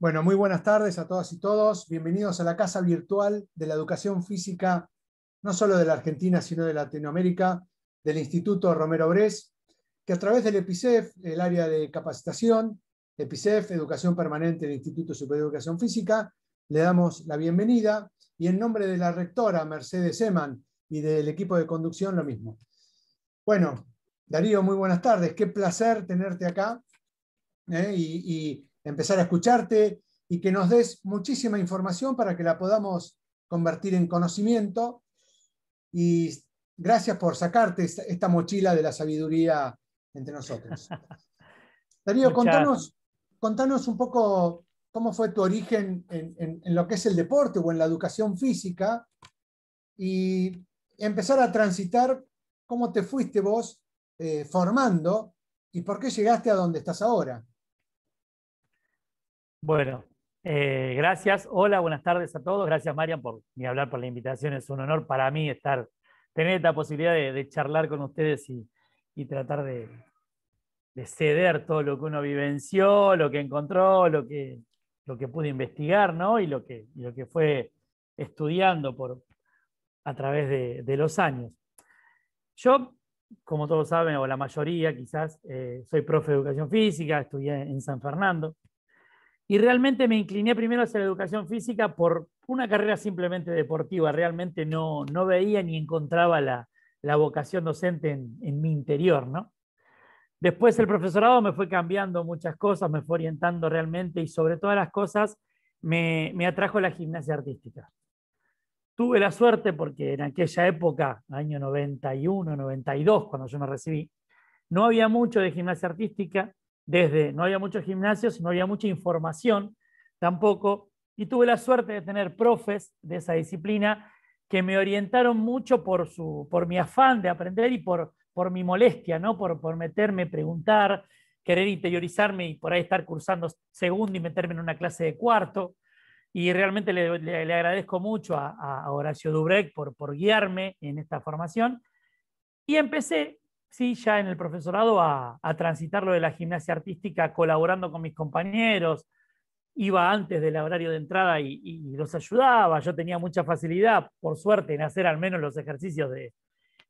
Bueno, muy buenas tardes a todas y todos. Bienvenidos a la Casa Virtual de la Educación Física, no solo de la Argentina, sino de Latinoamérica, del Instituto Romero Bres, que a través del EPICEF, el área de capacitación, EPICEF, Educación Permanente del Instituto Superior de Educación Física, le damos la bienvenida y en nombre de la rectora Mercedes Eman y del equipo de conducción lo mismo. Bueno, Darío, muy buenas tardes. Qué placer tenerte acá y empezar a escucharte y que nos des muchísima información para que la podamos convertir en conocimiento. Y gracias por sacarte esta mochila de la sabiduría entre nosotros. Darío, Muchas, contanos un poco cómo fue tu origen en lo que es el deporte o en la educación física y empezar a transitar cómo te fuiste vos formando y por qué llegaste a donde estás ahora. bueno, gracias. Hola, buenas tardes a todos. Gracias, Marian, por ni hablar por la invitación. Es un honor para mí tener esta posibilidad de charlar con ustedes y tratar de ceder todo lo que uno vivenció, lo que encontró, lo que pude investigar, ¿no? Y lo que fue estudiando a través de los años. Yo, como todos saben, o la mayoría quizás, soy profe de educación física, estudié en San Fernando. Y realmente me incliné primero hacia la educación física por una carrera simplemente deportiva. Realmente no veía ni encontraba la vocación docente en mi interior, ¿no? Después el profesorado me fue cambiando muchas cosas, me fue orientando realmente y sobre todas las cosas me atrajo la gimnasia artística. Tuve la suerte porque en aquella época, año 91, 92, cuando yo me recibí, no había mucho de gimnasia artística, no había muchos gimnasios, no había mucha información tampoco, y tuve la suerte de tener profes de esa disciplina que me orientaron mucho por mi afán de aprender y por mi molestia, ¿no? por meterme, preguntar, querer interiorizarme y por ahí estar cursando segundo y meterme en una clase de cuarto. Y realmente le agradezco mucho a Horacio Dubrec por guiarme en esta formación. Y empecé, sí, ya en el profesorado a transitar lo de la gimnasia artística colaborando con mis compañeros. Iba antes del horario de entrada y los ayudaba. Yo tenía mucha facilidad, por suerte, en hacer al menos los ejercicios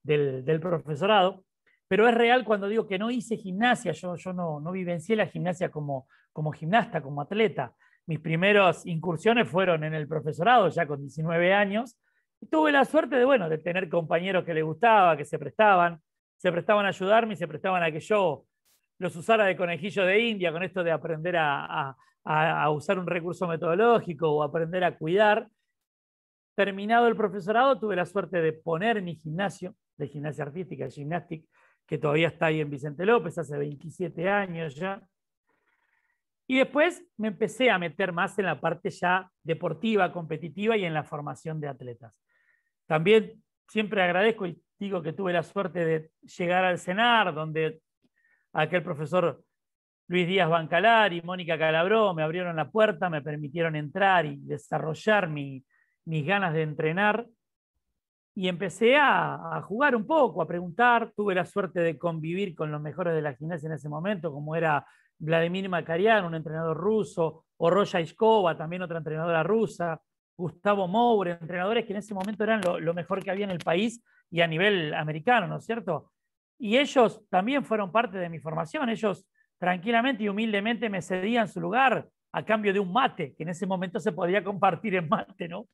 del profesorado. Pero es real cuando digo que no hice gimnasia, yo no vivencié la gimnasia como gimnasta, como atleta. Mis primeras incursiones fueron en el profesorado, ya con 19 años. Y tuve la suerte de tener compañeros que les gustaba, que se prestaban a ayudarme y se prestaban a que yo los usara de conejillo de India con esto de aprender a usar un recurso metodológico o aprender a cuidar. Terminado el profesorado, tuve la suerte de poner mi gimnasio de gimnasia artística, el Gymnastic, que todavía está ahí en Vicente López, hace 27 años ya. Y después me empecé a meter más en la parte ya deportiva, competitiva y en la formación de atletas. También siempre agradezco y digo que tuve la suerte de llegar al CENAR, donde aquel profesor Luis Díaz Bancalar y Mónica Calabró me abrieron la puerta, me permitieron entrar y desarrollar mis ganas de entrenar. Y empecé a jugar un poco, a preguntar. Tuve la suerte de convivir con los mejores de la gimnasia en ese momento, como era Vladimir Makarian, un entrenador ruso, o Roya Iskova, también otra entrenadora rusa, Gustavo Moure, entrenadores que en ese momento eran lo mejor que había en el país y a nivel americano, ¿no es cierto? Y ellos también fueron parte de mi formación. Ellos tranquilamente y humildemente me cedían su lugar a cambio de un mate, que en ese momento se podía compartir en mate, ¿no?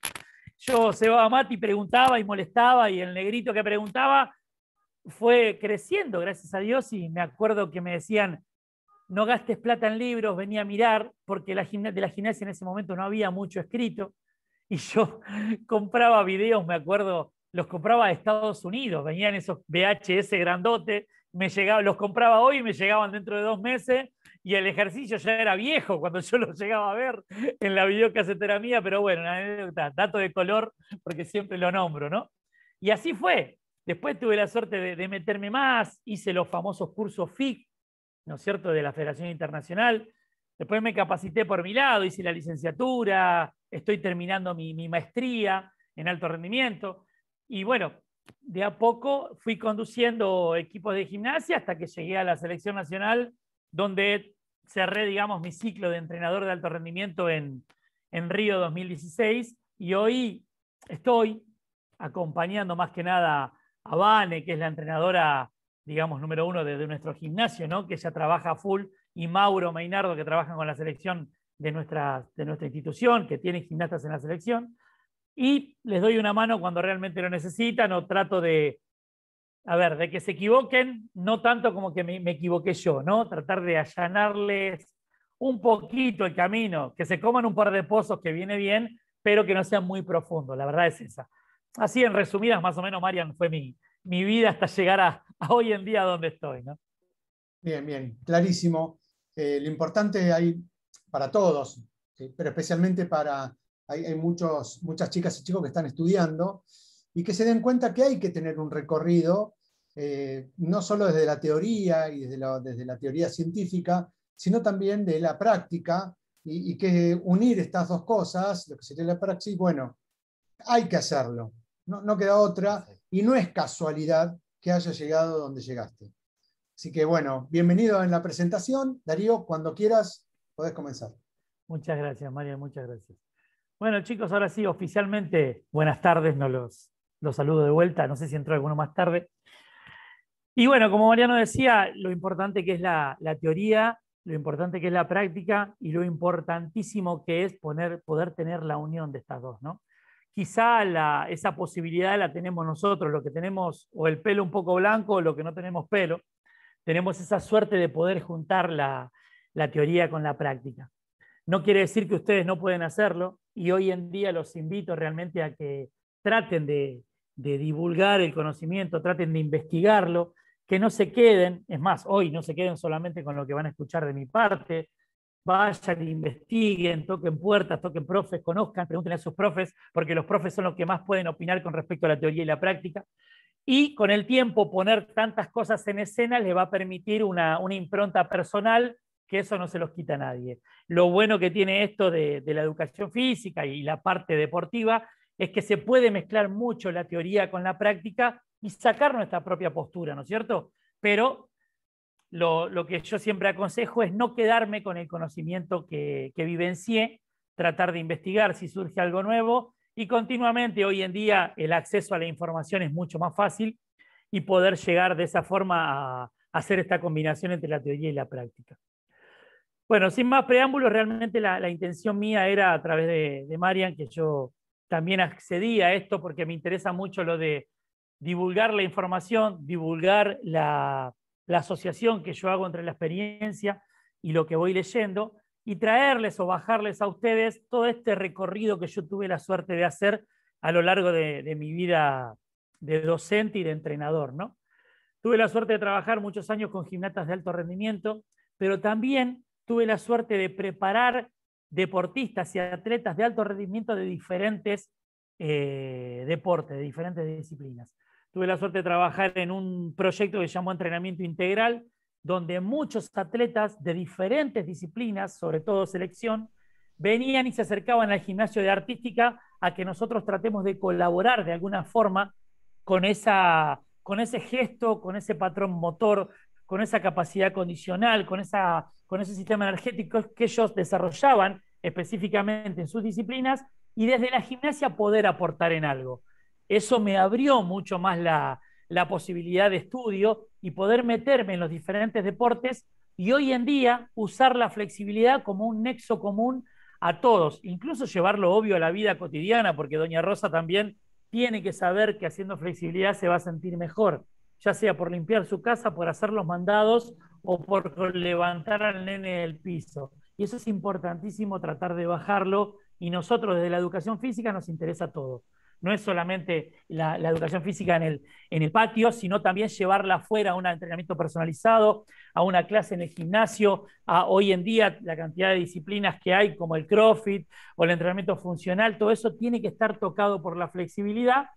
Yo cebaba mate y preguntaba y molestaba, y el negrito que preguntaba fue creciendo, gracias a Dios, y me acuerdo que me decían, no gastes plata en libros, venía a mirar, porque de la gimnasia en ese momento no había mucho escrito, y yo compraba videos, me acuerdo, los compraba de Estados Unidos, venían esos VHS grandotes, los compraba hoy y me llegaban dentro de 2 meses, y el ejercicio ya era viejo cuando yo lo llegaba a ver en la videocasetera mía, pero bueno, una anécdota, dato de color, porque siempre lo nombro, ¿no? Y así fue. Después tuve la suerte de meterme más, hice los famosos cursos FIC, ¿no es cierto?, de la Federación Internacional. Después me capacité por mi lado, hice la licenciatura, estoy terminando mi maestría en alto rendimiento. Y bueno, de a poco fui conduciendo equipos de gimnasia hasta que llegué a la selección nacional, donde cerré, digamos, mi ciclo de entrenador de alto rendimiento en Río 2016 y hoy estoy acompañando más que nada a Vane, que es la entrenadora, digamos, número uno de nuestro gimnasio, ¿no? Que ella trabaja a full, y Mauro Meinardo, que trabajan con la selección de nuestra institución, que tiene gimnastas en la selección, y les doy una mano cuando realmente lo necesitan, o trato de, a ver, de que se equivoquen, no tanto como que me equivoqué yo, ¿no? Tratar de allanarles un poquito el camino, que se coman un par de pozos que viene bien, pero que no sean muy profundos, la verdad es esa. Así en resumidas, más o menos, Marian, fue mi vida hasta llegar a hoy en día donde estoy, ¿no? Bien, bien, clarísimo. Lo importante hay para todos, pero especialmente para, hay muchas chicas y chicos que están estudiando y que se den cuenta que hay que tener un recorrido, no solo desde la teoría y desde la teoría científica, sino también de la práctica, y que unir estas dos cosas, lo que sería la praxis, bueno, hay que hacerlo, no queda otra, y no es casualidad que hayas llegado donde llegaste. Así que bueno, bienvenido en la presentación. Darío, cuando quieras, podés comenzar. Muchas gracias, María, muchas gracias. Bueno, chicos, ahora sí, oficialmente, buenas tardes, no los saludo de vuelta, no sé si entró alguno más tarde. Y bueno, como Mariano decía, lo importante que es la teoría, lo importante que es la práctica y lo importantísimo que es poder tener la unión de estas dos, ¿no? Quizá esa posibilidad la tenemos nosotros, lo que tenemos o el pelo un poco blanco o lo que no tenemos pelo, tenemos esa suerte de poder juntar la teoría con la práctica. No quiere decir que ustedes no pueden hacerlo, y hoy en día los invito realmente a que traten de divulgar el conocimiento, traten de investigarlo, que no se queden, es más, hoy no se queden solamente con lo que van a escuchar de mi parte, vayan, investiguen, toquen puertas, toquen profes, conozcan, pregunten a sus profes, porque los profes son los que más pueden opinar con respecto a la teoría y la práctica. Y con el tiempo poner tantas cosas en escena les va a permitir una impronta personal, que eso no se los quita a nadie. Lo bueno que tiene esto de la educación física y la parte deportiva es que se puede mezclar mucho la teoría con la práctica y sacar nuestra propia postura, ¿no es cierto? Pero lo que yo siempre aconsejo es no quedarme con el conocimiento que vivencié, tratar de investigar si surge algo nuevo, y continuamente hoy en día el acceso a la información es mucho más fácil, y poder llegar de esa forma a hacer esta combinación entre la teoría y la práctica. Bueno, sin más preámbulos, realmente la intención mía era, a través de Marian, que yo también accedí a esto porque me interesa mucho lo de divulgar la información, divulgar la asociación que yo hago entre la experiencia y lo que voy leyendo, y traerles o bajarles a ustedes todo este recorrido que yo tuve la suerte de hacer a lo largo de mi vida de docente y de entrenador, ¿no? Tuve la suerte de trabajar muchos años con gimnastas de alto rendimiento, pero también tuve la suerte de preparar deportistas y atletas de alto rendimiento de diferentes deportes, de diferentes disciplinas. Tuve la suerte de trabajar en un proyecto que se llamó Entrenamiento Integral, donde muchos atletas de diferentes disciplinas, sobre todo selección, venían y se acercaban al gimnasio de artística a que nosotros tratemos de colaborar de alguna forma con ese gesto, con ese patrón motor, con esa capacidad condicional, con ese sistema energético que ellos desarrollaban específicamente en sus disciplinas, y desde la gimnasia poder aportar en algo. Eso me abrió mucho más la posibilidad de estudio y poder meterme en los diferentes deportes, y hoy en día usar la flexibilidad como un nexo común a todos, incluso llevarlo obvio a la vida cotidiana, porque doña Rosa también tiene que saber que haciendo flexibilidad se va a sentir mejor, ya sea por limpiar su casa, por hacer los mandados o por levantar al nene del piso. Y eso es importantísimo, tratar de bajarlo, y nosotros desde la educación física nos interesa todo. No es solamente la educación física en el patio, sino también llevarla afuera a un entrenamiento personalizado, a una clase en el gimnasio, a hoy en día la cantidad de disciplinas que hay, como el CrossFit o el entrenamiento funcional. Todo eso tiene que estar tocado por la flexibilidad,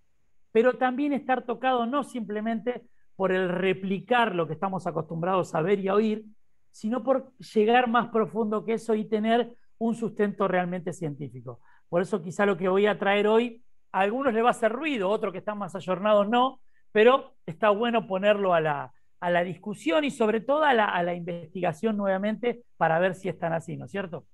pero también estar tocado no simplemente por el replicar lo que estamos acostumbrados a ver y a oír, sino por llegar más profundo que eso y tener un sustento realmente científico. Por eso quizá lo que voy a traer hoy a algunos les va a hacer ruido, otros que están más ayornados no, pero está bueno ponerlo a a la discusión y sobre todo a la investigación nuevamente para ver si están así, ¿no es cierto?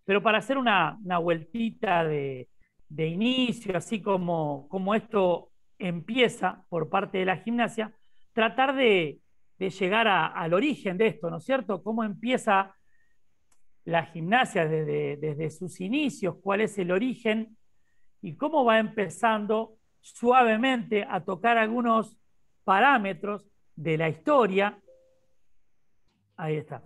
Pero para hacer una vueltita de inicio, así como esto empieza por parte de la gimnasia, tratar de llegar al origen de esto, ¿no es cierto? ¿Cómo empieza la gimnasia desde sus inicios? ¿Cuál es el origen? Y cómo va empezando suavemente a tocar algunos parámetros de la historia. Ahí está.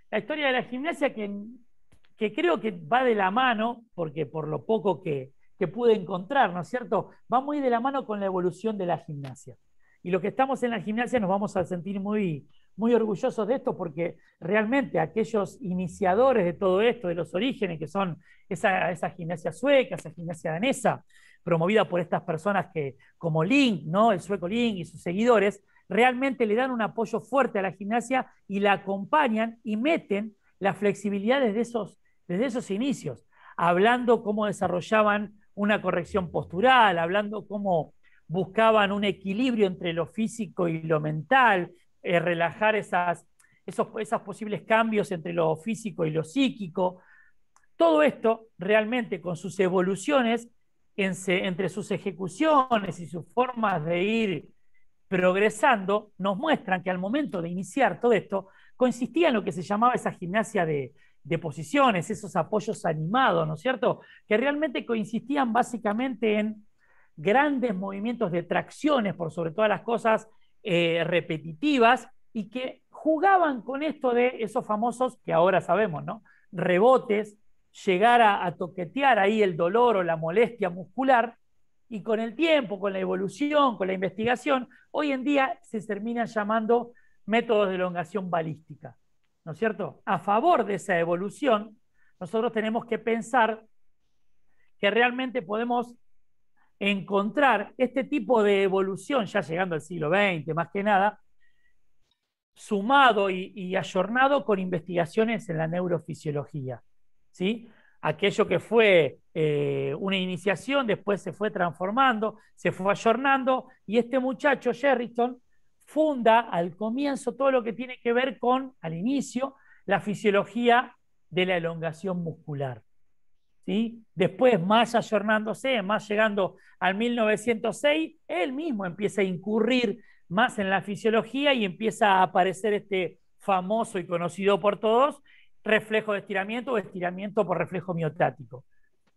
La historia de la gimnasia que creo que va de la mano, porque por lo poco que pude encontrar, ¿no es cierto? Va muy de la mano con la evolución de la gimnasia. Y los que estamos en la gimnasia nos vamos a sentir muy orgullosos de esto, porque realmente aquellos iniciadores de todo esto, de los orígenes, que son esa gimnasia sueca, esa gimnasia danesa, promovida por estas personas que, como Link, ¿no? El sueco Link y sus seguidores, realmente le dan un apoyo fuerte a la gimnasia y la acompañan y meten la flexibilidad desde esos inicios, hablando cómo desarrollaban una corrección postural, hablando cómo buscaban un equilibrio entre lo físico y lo mental, relajar esos posibles cambios entre lo físico y lo psíquico. Todo esto realmente con sus evoluciones entre sus ejecuciones y sus formas de ir progresando, nos muestran que al momento de iniciar todo esto, consistía en lo que se llamaba esa gimnasia de posiciones, esos apoyos animados, ¿no es cierto? Que realmente consistían básicamente en grandes movimientos de tracciones, por sobre todas las cosas repetitivas, y que jugaban con esto de esos famosos, que ahora sabemos, ¿no? Rebotes, llegar a toquetear ahí el dolor o la molestia muscular, y con el tiempo, con la evolución, con la investigación, hoy en día se terminan llamando métodos de elongación balística, ¿no es cierto? A favor de esa evolución, nosotros tenemos que pensar que realmente podemos encontrar este tipo de evolución, ya llegando al siglo XX, más que nada, sumado y ayornado con investigaciones en la neurofisiología, ¿sí? Aquello que fue una iniciación, después se fue transformando, se fue ayornando, y este muchacho, Sherrington, funda al comienzo todo lo que tiene que ver con, al inicio, la fisiología de la elongación muscular. ¿Sí? Después, más ayornándose, más llegando al 1906, él mismo empieza a incurrir más en la fisiología y empieza a aparecer este famoso y conocido por todos reflejo de estiramiento o estiramiento por reflejo miotático.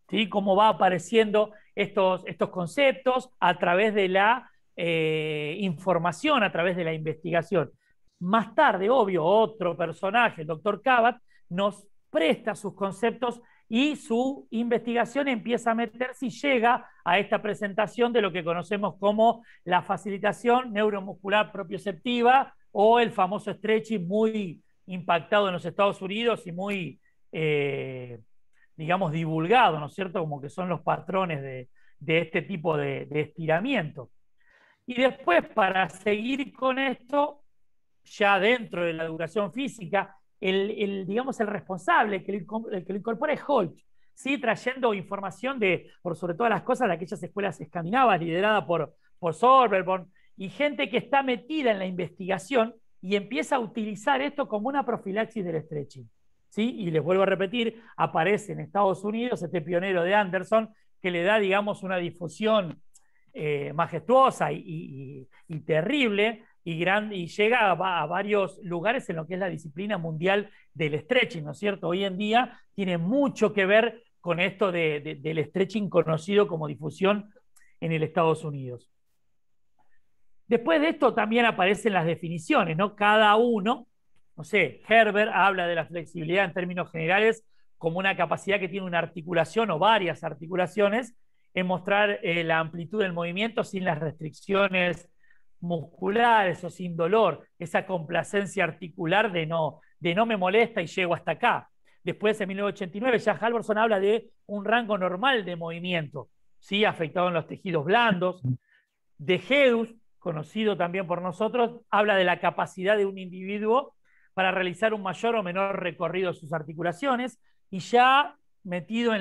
¿Sí? Cómo va apareciendo estos conceptos a través de la información, a través de la investigación. Más tarde, obvio, otro personaje, el doctor Kabat, nos presta sus conceptos y su investigación empieza a meterse y llega a esta presentación de lo que conocemos como la facilitación neuromuscular propioceptiva o el famoso stretching, muy impactado en los Estados Unidos y muy, digamos, divulgado, ¿no es cierto? Como que son los patrones de este tipo de estiramiento. Y después, para seguir con esto, ya dentro de la educación física, digamos, el responsable, el que lo incorpora es Holt, ¿sí? Trayendo información por sobre todas las cosas, de aquellas escuelas escandinavas lideradas por Soderborn, y gente que está metida en la investigación y empieza a utilizar esto como una profilaxis del stretching. ¿Sí? Y les vuelvo a repetir, aparece en Estados Unidos este pionero de Anderson, que le da, digamos, una difusión majestuosa y terrible, y llega a varios lugares en lo que es la disciplina mundial del stretching, ¿no es cierto? Hoy en día tiene mucho que ver con esto del stretching conocido como difusión en el Estados Unidos. Después de esto también aparecen las definiciones, ¿no? Cada uno, no sé, Herbert habla de la flexibilidad en términos generales como una capacidad que tiene una articulación o varias articulaciones en mostrar la amplitud del movimiento sin las restricciones musculares o sin dolor, esa complacencia articular de no me molesta y llego hasta acá. Después, en 1989, ya Halvorson habla de un rango normal de movimiento, ¿sí? Afectado en los tejidos blandos. De Hedus, conocido también por nosotros, habla de la capacidad de un individuo para realizar un mayor o menor recorrido de sus articulaciones, y ya metido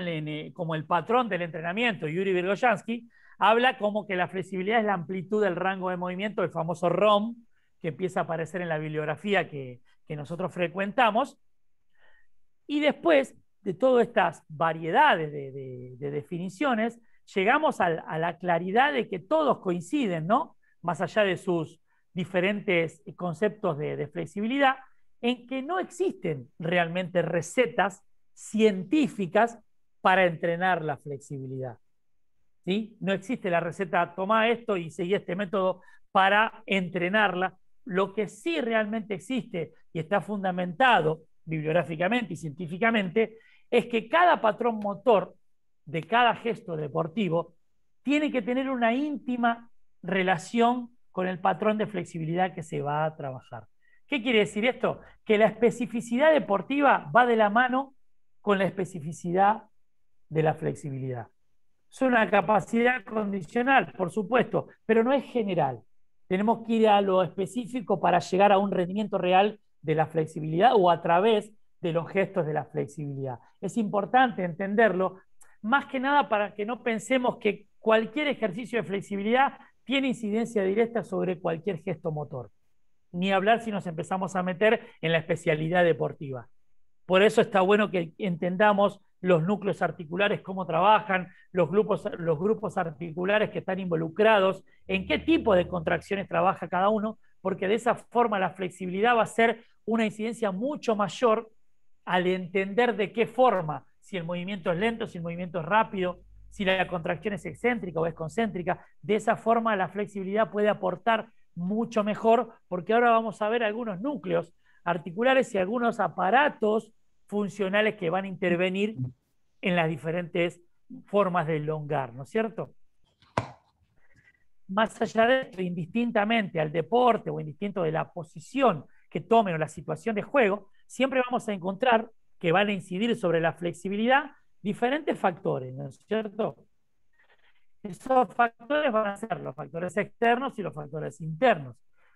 como el patrón del entrenamiento, Yuri Virgoyansky, habla como que la flexibilidad es la amplitud del rango de movimiento, el famoso ROM, que empieza a aparecer en la bibliografía que nosotros frecuentamos. Y después de todas estas variedades de definiciones, llegamos a la claridad de que todos coinciden, ¿no? Más allá de sus diferentes conceptos de flexibilidad, en que no existen realmente recetas científicas para entrenar la flexibilidad. ¿Sí? No existe la receta, toma esto y seguí este método para entrenarla. Lo que sí realmente existe y está fundamentado bibliográficamente y científicamente es que cada patrón motor de cada gesto deportivo tiene que tener una íntima relación con el patrón de flexibilidad que se va a trabajar. ¿Qué quiere decir esto? Que la especificidad deportiva va de la mano con la especificidad de la flexibilidad. Es una capacidad condicional, por supuesto, pero no es general. Tenemos que ir a lo específico para llegar a un rendimiento real de la flexibilidad o a través de los gestos de la flexibilidad. Es importante entenderlo, más que nada para que no pensemos que cualquier ejercicio de flexibilidad tiene incidencia directa sobre cualquier gesto motor. Ni hablar si nos empezamos a meter en la especialidad deportiva. Por eso está bueno que entendamos los núcleos articulares, cómo trabajan, los grupos articulares que están involucrados, en qué tipo de contracciones trabaja cada uno, porque de esa forma la flexibilidad va a ser una incidencia mucho mayor al entender de qué forma, si el movimiento es lento, si el movimiento es rápido, si la contracción es excéntrica o es concéntrica. De esa forma la flexibilidad puede aportar mucho mejor, porque ahora vamos a ver algunos núcleos articulares y algunos aparatos funcionales que van a intervenir en las diferentes formas de elongar, ¿no es cierto? Más allá de esto, indistintamente al deporte o indistinto de la posición que tomen o la situación de juego, siempre vamos a encontrar que van a incidir sobre la flexibilidad diferentes factores, ¿no es cierto? Esos factores van a ser los factores externos y los factores internos.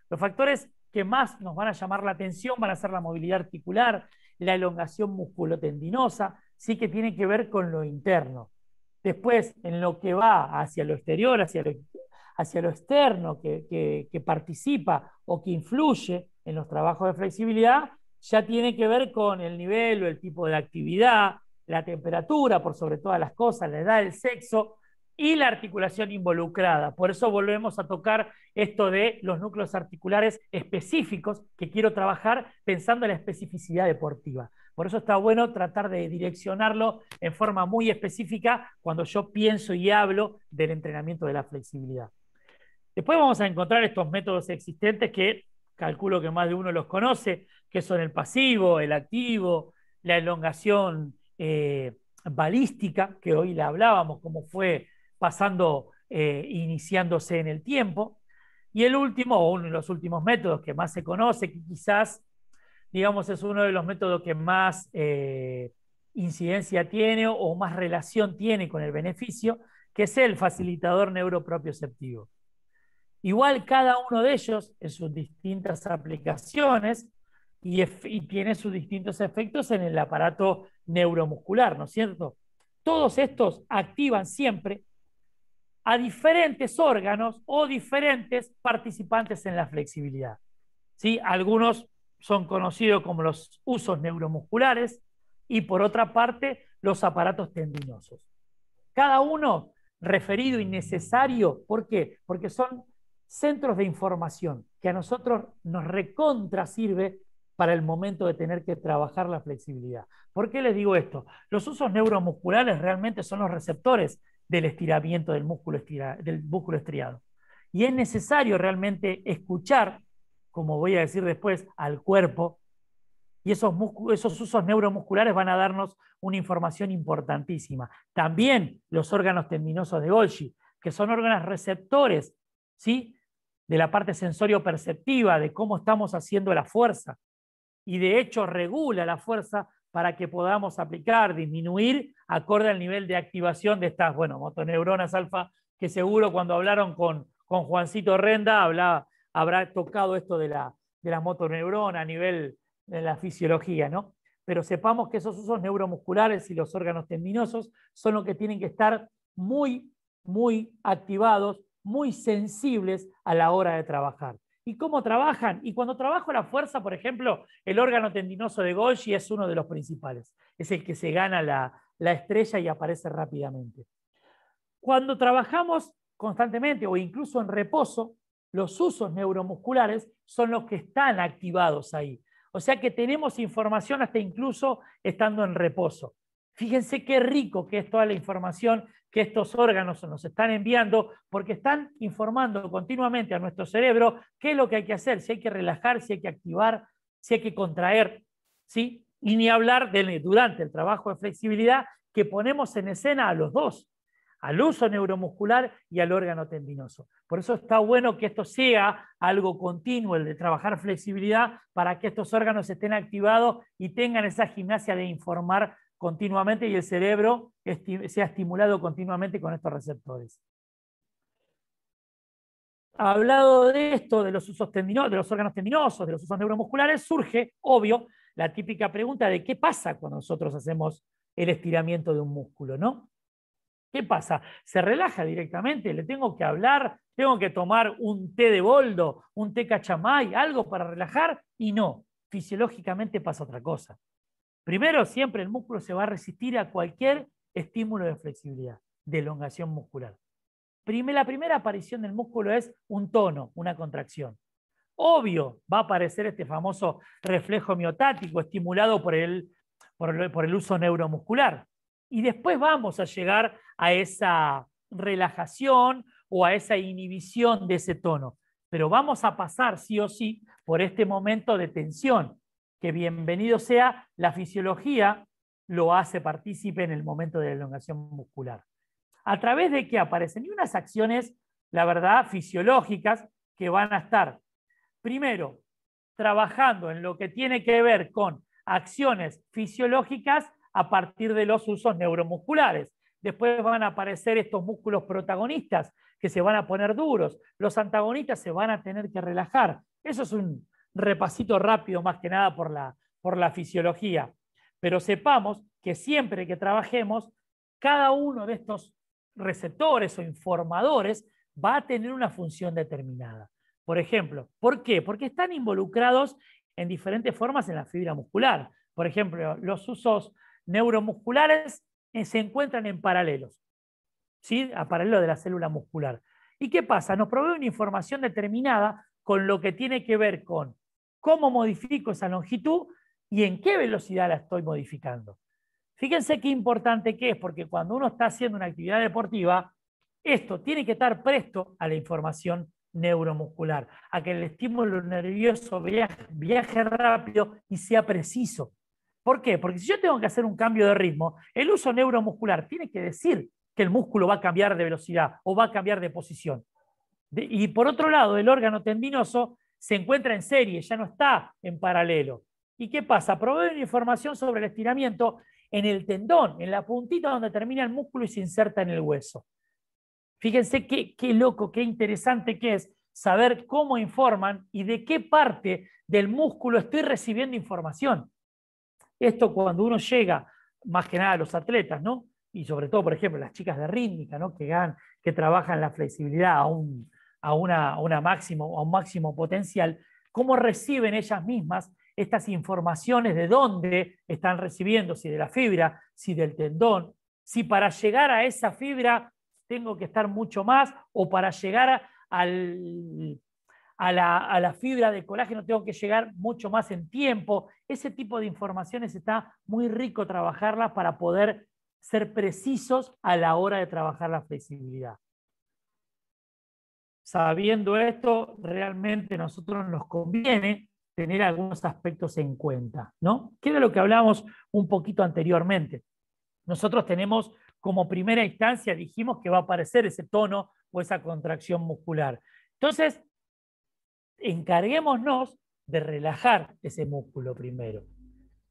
Los factores que más nos van a llamar la atención van a ser la movilidad articular, la elongación musculotendinosa, sí que tiene que ver con lo interno. Después, en lo que va hacia lo exterior, hacia lo externo, que participa o que influye en los trabajos de flexibilidad, ya tiene que ver con el nivel o el tipo de actividad, la temperatura, por sobre todas las cosas, la edad, el sexo, y la articulación involucrada. Por eso volvemos a tocar esto de los núcleos articulares específicos que quiero trabajar pensando en la especificidad deportiva. Por eso está bueno tratar de direccionarlo en forma muy específica cuando yo pienso y hablo del entrenamiento de la flexibilidad. Después vamos a encontrar estos métodos existentes que calculo que más de uno los conoce, que son el pasivo, el activo, la elongación balística, que hoy la hablábamos, cómo fue pasando, iniciándose en el tiempo. Y el último, o uno de los últimos métodos que más se conoce, que quizás, digamos, es uno de los métodos que más incidencia tiene o más relación tiene con el beneficio, que es el facilitador neuropropioceptivo. Igual cada uno de ellos en sus distintas aplicaciones y tiene sus distintos efectos en el aparato neuromuscular, ¿no es cierto? Todos estos activan siempre a diferentes órganos o diferentes participantes en la flexibilidad. ¿Sí? Algunos son conocidos como los usos neuromusculares y por otra parte los aparatos tendinosos. Cada uno referido y necesario, ¿por qué? Porque son centros de información que a nosotros nos recontra sirve para el momento de tener que trabajar la flexibilidad. ¿Por qué les digo esto? Los usos neuromusculares realmente son los receptores del estiramiento del músculo estriado. Y es necesario realmente escuchar, como voy a decir después, al cuerpo, y esos usos neuromusculares van a darnos una información importantísima. También los órganos tendinosos de Golgi, que son órganos receptores, ¿sí?, de la parte sensorio-perceptiva, de cómo estamos haciendo la fuerza, y de hecho regula la fuerza para que podamos aplicar, disminuir, acorde al nivel de activación de estas, bueno, motoneuronas alfa, que seguro cuando hablaron con Juancito Renda habrá tocado esto de la motoneurona a nivel de la fisiología, ¿no? Pero sepamos que esos usos neuromusculares y los órganos tendinosos son los que tienen que estar muy, muy activados, muy sensibles a la hora de trabajar. ¿Y cómo trabajan? Y cuando trabajo la fuerza, por ejemplo, el órgano tendinoso de Golgi es uno de los principales. Es el que se gana la estrella y aparece rápidamente. Cuando trabajamos constantemente o incluso en reposo, los usos neuromusculares son los que están activados ahí. O sea que tenemos información hasta incluso estando en reposo. Fíjense qué rico que es toda la información que estos órganos nos están enviando, porque están informando continuamente a nuestro cerebro qué es lo que hay que hacer, si hay que relajar, si hay que activar, si hay que contraer, ¿sí? Y ni hablar durante el trabajo de flexibilidad que ponemos en escena a los dos, al uso neuromuscular y al órgano tendinoso. Por eso está bueno que esto sea algo continuo, el de trabajar flexibilidad, para que estos órganos estén activados y tengan esa gimnasia de informar continuamente y el cerebro sea estimulado continuamente con estos receptores. Hablado de esto, de los usos de los órganos tendinosos, de los usos neuromusculares, surge, obvio, la típica pregunta de qué pasa cuando nosotros hacemos el estiramiento de un músculo, ¿no? ¿Qué pasa? ¿Se relaja directamente? ¿Le tengo que hablar? ¿Tengo que tomar un té de boldo, un té cachamay, algo para relajar? Y no, fisiológicamente pasa otra cosa. Primero, siempre el músculo se va a resistir a cualquier estímulo de flexibilidad, de elongación muscular. La primera aparición del músculo es un tono, una contracción. Obvio, va a aparecer este famoso reflejo miotático estimulado por el uso neuromuscular. Y después vamos a llegar a esa relajación o a esa inhibición de ese tono. Pero vamos a pasar sí o sí por este momento de tensión, que bienvenido sea, la fisiología lo hace partícipe en el momento de la elongación muscular. ¿A través de qué aparecen? Y unas acciones, la verdad, fisiológicas que van a estar, primero, trabajando en lo que tiene que ver con acciones fisiológicas a partir de los usos neuromusculares. Después van a aparecer estos músculos protagonistas que se van a poner duros. Los antagonistas se van a tener que relajar. Eso es un repasito rápido más que nada por la fisiología. Pero sepamos que siempre que trabajemos, cada uno de estos receptores o informadores va a tener una función determinada. Por ejemplo, ¿por qué? Porque están involucrados en diferentes formas en la fibra muscular. Por ejemplo, los usos neuromusculares se encuentran en paralelos, ¿sí? A paralelo de la célula muscular. ¿Y qué pasa? Nos provee una información determinada con lo que tiene que ver con cómo modifico esa longitud y en qué velocidad la estoy modificando. Fíjense qué importante que es, porque cuando uno está haciendo una actividad deportiva, esto tiene que estar presto a la información neuromuscular, a que el estímulo nervioso viaje rápido y sea preciso. ¿Por qué? Porque si yo tengo que hacer un cambio de ritmo, el uso neuromuscular tiene que decir que el músculo va a cambiar de velocidad o va a cambiar de posición. Y por otro lado, el órgano tendinoso se encuentra en serie, ya no está en paralelo. ¿Y qué pasa? Provee una información sobre el estiramiento en el tendón, en la puntita donde termina el músculo y se inserta en el hueso. Fíjense qué loco, qué interesante que es saber cómo informan y de qué parte del músculo estoy recibiendo información. Esto cuando uno llega, más que nada a los atletas, ¿no? Y sobre todo, por ejemplo, las chicas de rítmica, ¿no? que trabajan la flexibilidad a un máximo potencial, cómo reciben ellas mismas estas informaciones de dónde están recibiendo, si de la fibra, si del tendón, si para llegar a esa fibra tengo que estar mucho más, o para llegar a la fibra de colágeno tengo que llegar mucho más en tiempo. Ese tipo de informaciones está muy rico trabajarlas para poder ser precisos a la hora de trabajar la flexibilidad. Sabiendo esto, realmente a nosotros nos conviene tener algunos aspectos en cuenta, ¿no? ¿Qué era lo que hablábamos un poquito anteriormente? Nosotros tenemos como primera instancia, dijimos que va a aparecer ese tono o esa contracción muscular. Entonces, encarguémonos de relajar ese músculo primero,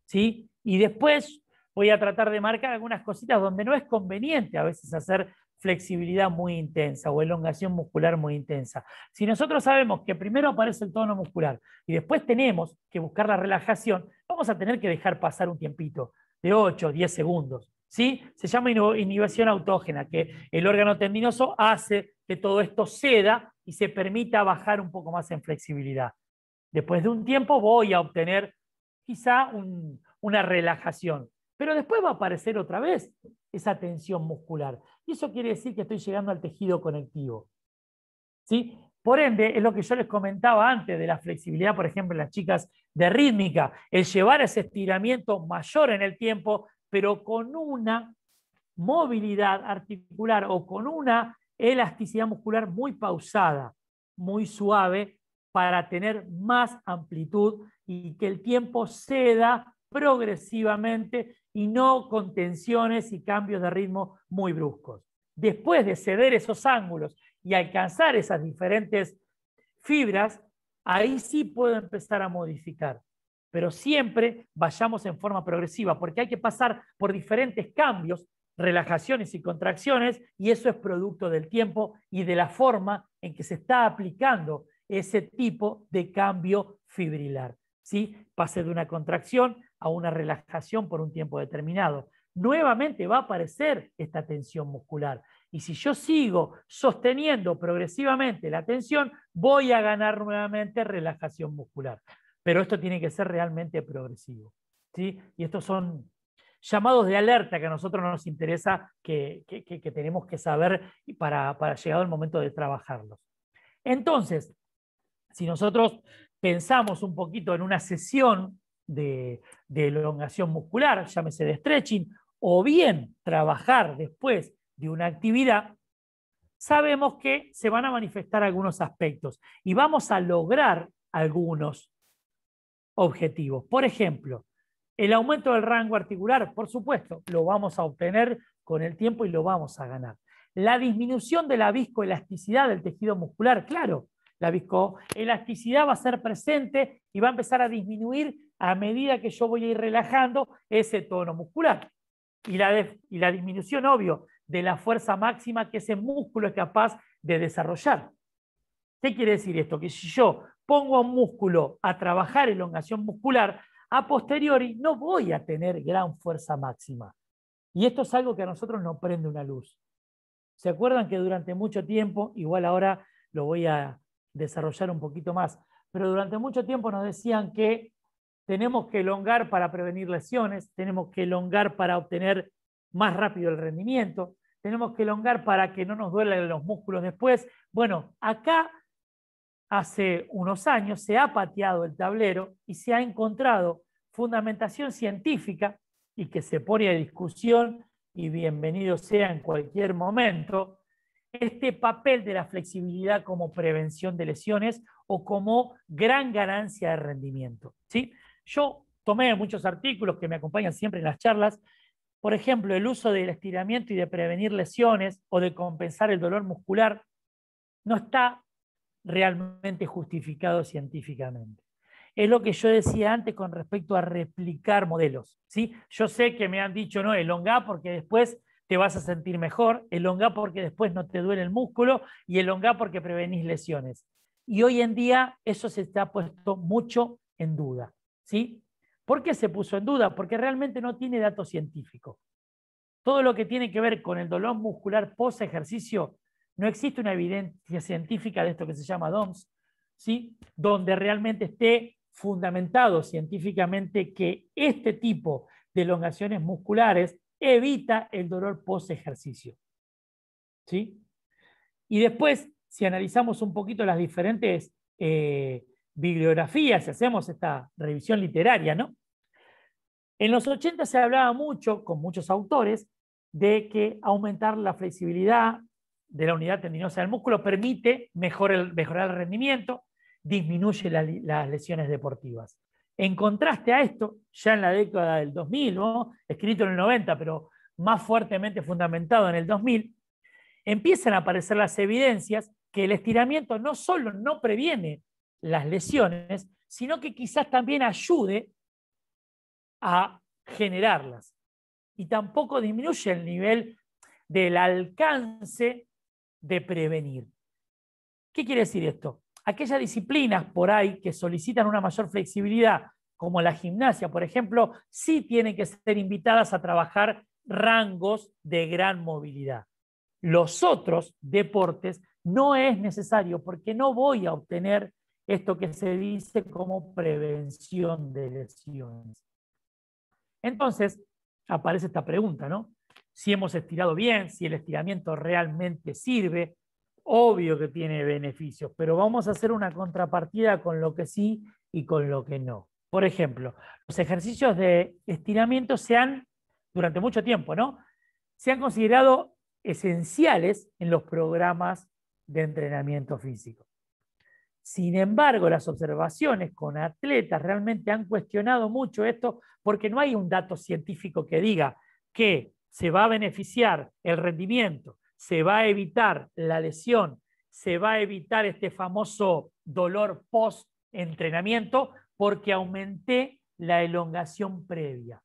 ¿sí? Y después voy a tratar de marcar algunas cositas donde no es conveniente a veces hacer flexibilidad muy intensa o elongación muscular muy intensa. Si nosotros sabemos que primero aparece el tono muscular y después tenemos que buscar la relajación, vamos a tener que dejar pasar un tiempito de 8 o 10 segundos. ¿Sí? Se llama inhibición autógena, que el órgano tendinoso hace que todo esto ceda y se permita bajar un poco más en flexibilidad. Después de un tiempo voy a obtener quizá una relajación, pero después va a aparecer otra vez esa tensión muscular. Y eso quiere decir que estoy llegando al tejido conectivo, ¿sí? Por ende, es lo que yo les comentaba antes de la flexibilidad, por ejemplo, en las chicas de rítmica, el llevar ese estiramiento mayor en el tiempo, pero con una movilidad articular o con una elasticidad muscular muy pausada, muy suave, para tener más amplitud y que el tiempo ceda progresivamente y no con tensiones y cambios de ritmo muy bruscos. Después de ceder esos ángulos y alcanzar esas diferentes fibras, ahí sí puedo empezar a modificar. Pero siempre vayamos en forma progresiva, porque hay que pasar por diferentes cambios, relajaciones y contracciones, y eso es producto del tiempo y de la forma en que se está aplicando ese tipo de cambio fibrilar, ¿sí? Pase de una contracción a una relajación por un tiempo determinado. Nuevamente va a aparecer esta tensión muscular. Y si yo sigo sosteniendo progresivamente la tensión, voy a ganar nuevamente relajación muscular. Pero esto tiene que ser realmente progresivo, ¿sí? Y estos son llamados de alerta que a nosotros nos interesa, que tenemos que saber para llegado el momento de trabajarlos. Entonces, si nosotros pensamos un poquito en una sesión de elongación muscular, llámese de stretching, o bien trabajar después de una actividad, sabemos que se van a manifestar algunos aspectos y vamos a lograr algunos objetivos. Por ejemplo, el aumento del rango articular, por supuesto, lo vamos a obtener con el tiempo y lo vamos a ganar. La disminución de la viscoelasticidad del tejido muscular, claro, la viscoelasticidad va a ser presente y va a empezar a disminuir a medida que yo voy a ir relajando ese tono muscular. Y la disminución, obvio, de la fuerza máxima que ese músculo es capaz de desarrollar. ¿Qué quiere decir esto? Que si yo pongo a un músculo a trabajar elongación muscular, a posteriori no voy a tener gran fuerza máxima. Y esto es algo que a nosotros nos prende una luz. ¿Se acuerdan que durante mucho tiempo, igual ahora lo voy a desarrollar un poquito más, pero durante mucho tiempo nos decían que tenemos que elongar para prevenir lesiones, tenemos que elongar para obtener más rápido el rendimiento, tenemos que elongar para que no nos duelan los músculos después? Bueno, acá hace unos años se ha pateado el tablero y se ha encontrado fundamentación científica y que se pone a discusión, y bienvenido sea en cualquier momento, este papel de la flexibilidad como prevención de lesiones o como gran ganancia de rendimiento, ¿sí? Yo tomé muchos artículos que me acompañan siempre en las charlas. Por ejemplo, el uso del estiramiento y de prevenir lesiones o de compensar el dolor muscular no está realmente justificado científicamente. Es lo que yo decía antes con respecto a replicar modelos, ¿sí? Yo sé que me han dicho, no, elongá porque después te vas a sentir mejor, elongá porque después no te duele el músculo y elongá porque prevenís lesiones. Y hoy en día eso se está puesto mucho en duda, ¿sí? ¿Por qué se puso en duda? Porque realmente no tiene datos científicos. Todo lo que tiene que ver con el dolor muscular post ejercicio, no existe una evidencia científica de esto que se llama DOMS, ¿sí? Donde realmente esté fundamentado científicamente que este tipo de elongaciones musculares evita el dolor post ejercicio, ¿sí? Y después, si analizamos un poquito las diferentes bibliografías, si hacemos esta revisión literaria, ¿no? En los 80 se hablaba mucho, con muchos autores, de que aumentar la flexibilidad de la unidad tendinosa del músculo permite mejorar el rendimiento, disminuye las lesiones deportivas. En contraste a esto, ya en la década del 2000, ¿no? Escrito en el 90, pero más fuertemente fundamentado en el 2000, empiezan a aparecer las evidencias que el estiramiento no solo no previene las lesiones, sino que quizás también ayude a generarlas. Y tampoco disminuye el nivel del alcance de prevenir. ¿Qué quiere decir esto? Aquellas disciplinas por ahí que solicitan una mayor flexibilidad, como la gimnasia, por ejemplo, sí tienen que ser invitadas a trabajar rangos de gran movilidad. Los otros deportes No es necesario porque no voy a obtener esto que se dice como prevención de lesiones. Entonces, aparece esta pregunta, ¿no? Si hemos estirado bien, si el estiramiento realmente sirve, obvio que tiene beneficios, pero vamos a hacer una contrapartida con lo que sí y con lo que no. Por ejemplo, los ejercicios de estiramiento durante mucho tiempo, ¿no? Se han considerado esenciales en los programas de entrenamiento físico. Sin embargo, las observaciones con atletas realmente han cuestionado mucho esto porque no hay un dato científico que diga que se va a beneficiar el rendimiento, se va a evitar la lesión, se va a evitar este famoso dolor post-entrenamiento porque aumenté la elongación previa.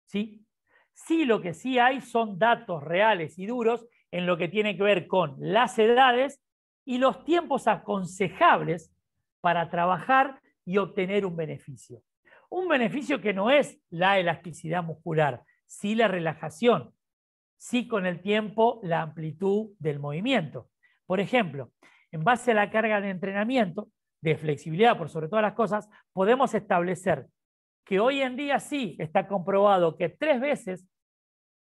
¿Sí? Sí, lo que sí hay son datos reales y duros en lo que tiene que ver con las edades y los tiempos aconsejables para trabajar y obtener un beneficio. Un beneficio que no es la elasticidad muscular, sí la relajación, sí con el tiempo la amplitud del movimiento. Por ejemplo, en base a la carga de entrenamiento, de flexibilidad por sobre todas las cosas, podemos establecer que hoy en día sí está comprobado que 3 veces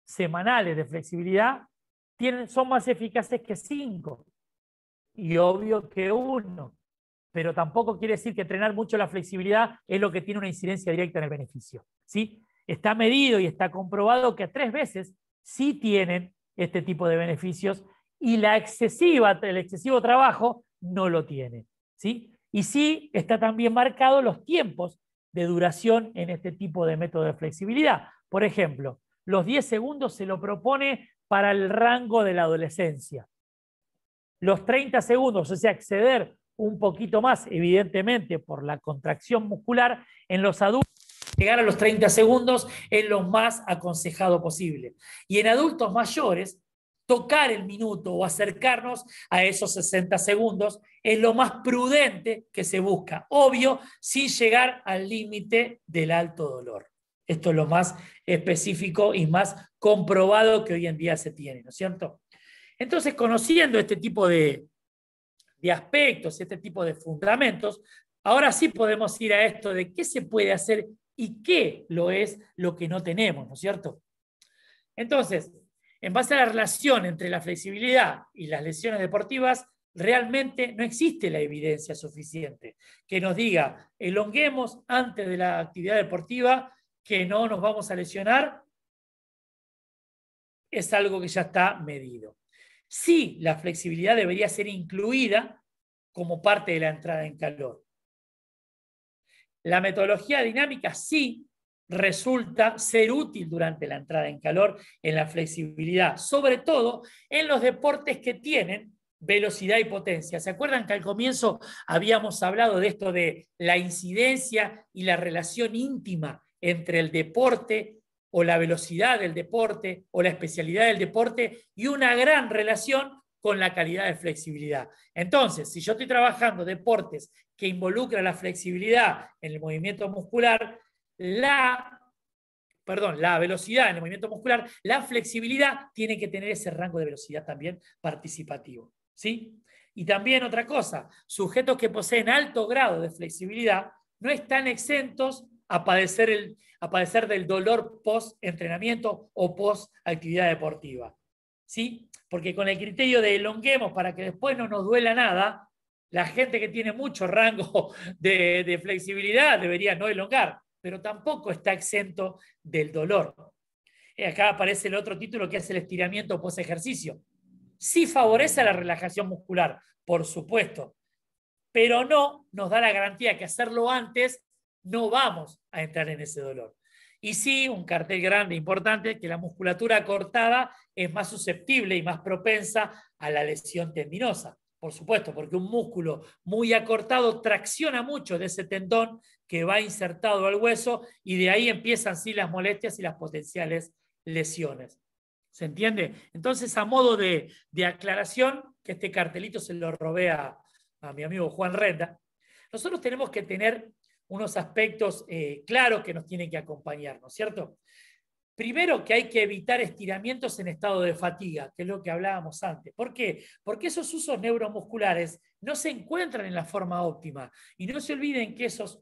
semanales de flexibilidad son más eficaces que 5. Y obvio que 1. Pero tampoco quiere decir que entrenar mucho la flexibilidad es lo que tiene una incidencia directa en el beneficio. ¿Sí? Está medido y está comprobado que 3 veces sí tienen este tipo de beneficios y el excesivo trabajo no lo tiene. ¿Sí? Y sí está también marcado los tiempos de duración en este tipo de método de flexibilidad. Por ejemplo, los 10 segundos se lo propone para el rango de la adolescencia. Los 30 segundos, o sea, exceder un poquito más, evidentemente, por la contracción muscular, en los adultos, llegar a los 30 segundos es lo más aconsejado posible. Y en adultos mayores, tocar el minuto o acercarnos a esos 60 segundos es lo más prudente que se busca. Obvio, sin llegar al límite del alto dolor. Esto es lo más específico y más comprobado que hoy en día se tiene, ¿no es cierto? Entonces, conociendo este tipo de aspectos, este tipo de fundamentos, ahora sí podemos ir a esto de qué se puede hacer y qué lo es lo que no tenemos, ¿no es cierto? Entonces, en base a la relación entre la flexibilidad y las lesiones deportivas, realmente no existe la evidencia suficiente que nos diga, elonguemos antes de la actividad deportiva, que no nos vamos a lesionar. Es algo que ya está medido. Sí, la flexibilidad debería ser incluida como parte de la entrada en calor. La metodología dinámica sí resulta ser útil durante la entrada en calor en la flexibilidad, sobre todo en los deportes que tienen velocidad y potencia. ¿Se acuerdan que al comienzo habíamos hablado de esto de la incidencia y la relación íntima entre el deporte o la velocidad del deporte o la especialidad del deporte y una gran relación con la calidad de flexibilidad? Entonces, si yo estoy trabajando deportes que involucran la flexibilidad en el movimiento muscular, la velocidad en el movimiento muscular, la flexibilidad tiene que tener ese rango de velocidad también participativo. ¿Sí? Y también otra cosa, sujetos que poseen alto grado de flexibilidad no están exentos a padecer del dolor post-entrenamiento o post-actividad deportiva. ¿Sí? Porque con el criterio de elonguemos para que después no nos duela nada, la gente que tiene mucho rango de flexibilidad debería no elongar, pero tampoco está exento del dolor. Acá aparece el otro título que es el estiramiento post-ejercicio. Sí favorece la relajación muscular, por supuesto, pero no nos da la garantía que hacerlo antes no vamos a entrar en ese dolor. Y sí, un cartel grande, importante, que la musculatura cortada es más susceptible y más propensa a la lesión tendinosa. Por supuesto, porque un músculo muy acortado tracciona mucho de ese tendón que va insertado al hueso y de ahí empiezan sí las molestias y las potenciales lesiones. ¿Se entiende? Entonces, a modo de aclaración, que este cartelito se lo robé a mi amigo Juan Renda, nosotros tenemos que tener unos aspectos claros que nos tienen que acompañar, ¿no es cierto? Primero que hay que evitar estiramientos en estado de fatiga, que es lo que hablábamos antes. ¿Por qué? Porque esos usos neuromusculares no se encuentran en la forma óptima. Y no se olviden que esos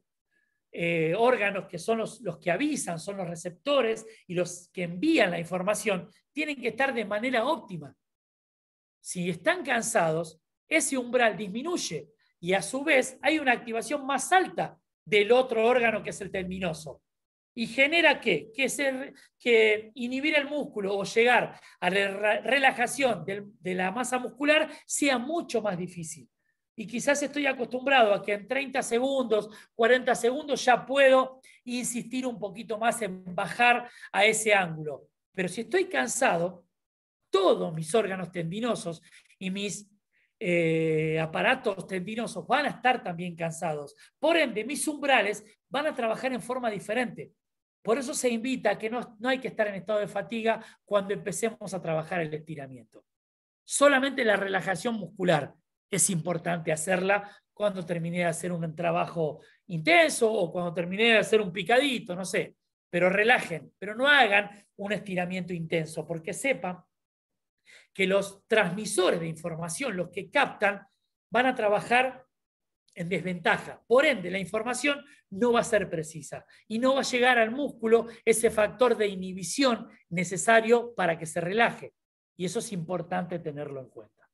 órganos que son los que avisan, son los receptores y los que envían la información, tienen que estar de manera óptima. Si están cansados, ese umbral disminuye y a su vez hay una activación más alta del otro órgano que es el tendinoso. ¿Y genera qué? Que inhibir el músculo o llegar a la relajación de la masa muscular sea mucho más difícil. Y quizás estoy acostumbrado a que en 30 segundos, 40 segundos ya puedo insistir un poquito más en bajar a ese ángulo. Pero si estoy cansado, todos mis órganos tendinosos y mis aparatos tendinosos van a estar también cansados. Por ende, mis umbrales van a trabajar en forma diferente. Por eso se invita a que no hay que estar en estado de fatiga cuando empecemos a trabajar el estiramiento. Solamente la relajación muscular es importante hacerla cuando terminé de hacer un trabajo intenso o cuando terminé de hacer un picadito, no sé. Pero relajen, pero no hagan un estiramiento intenso, porque sepan que los transmisores de información, los que captan, van a trabajar en desventaja. Por ende, la información no va a ser precisa y no va a llegar al músculo ese factor de inhibición necesario para que se relaje. Y eso es importante tenerlo en cuenta.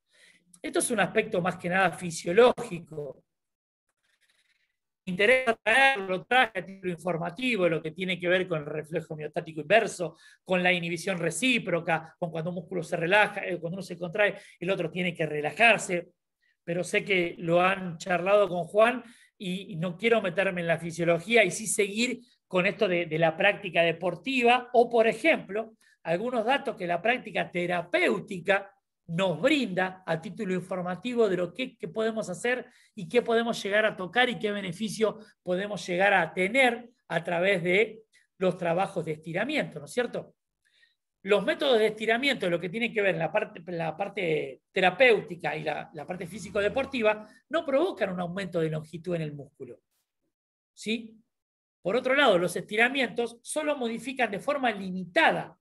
Esto es un aspecto más que nada fisiológico. Me interesa traerlo, traje a título informativo, lo que tiene que ver con el reflejo miostático inverso, con la inhibición recíproca, con cuando un músculo se relaja, cuando uno se contrae, el otro tiene que relajarse. Pero sé que lo han charlado con Juan y no quiero meterme en la fisiología y sí seguir con esto de la práctica deportiva o, por ejemplo, algunos datos que la práctica terapéutica nos brinda a título informativo de lo que podemos hacer y qué podemos llegar a tocar y qué beneficio podemos llegar a tener a través de los trabajos de estiramiento, ¿no es cierto? Los métodos de estiramiento, lo que tiene que ver en la parte terapéutica y la parte físico-deportiva, no provocan un aumento de longitud en el músculo. ¿Sí? Por otro lado, los estiramientos solo modifican de forma limitada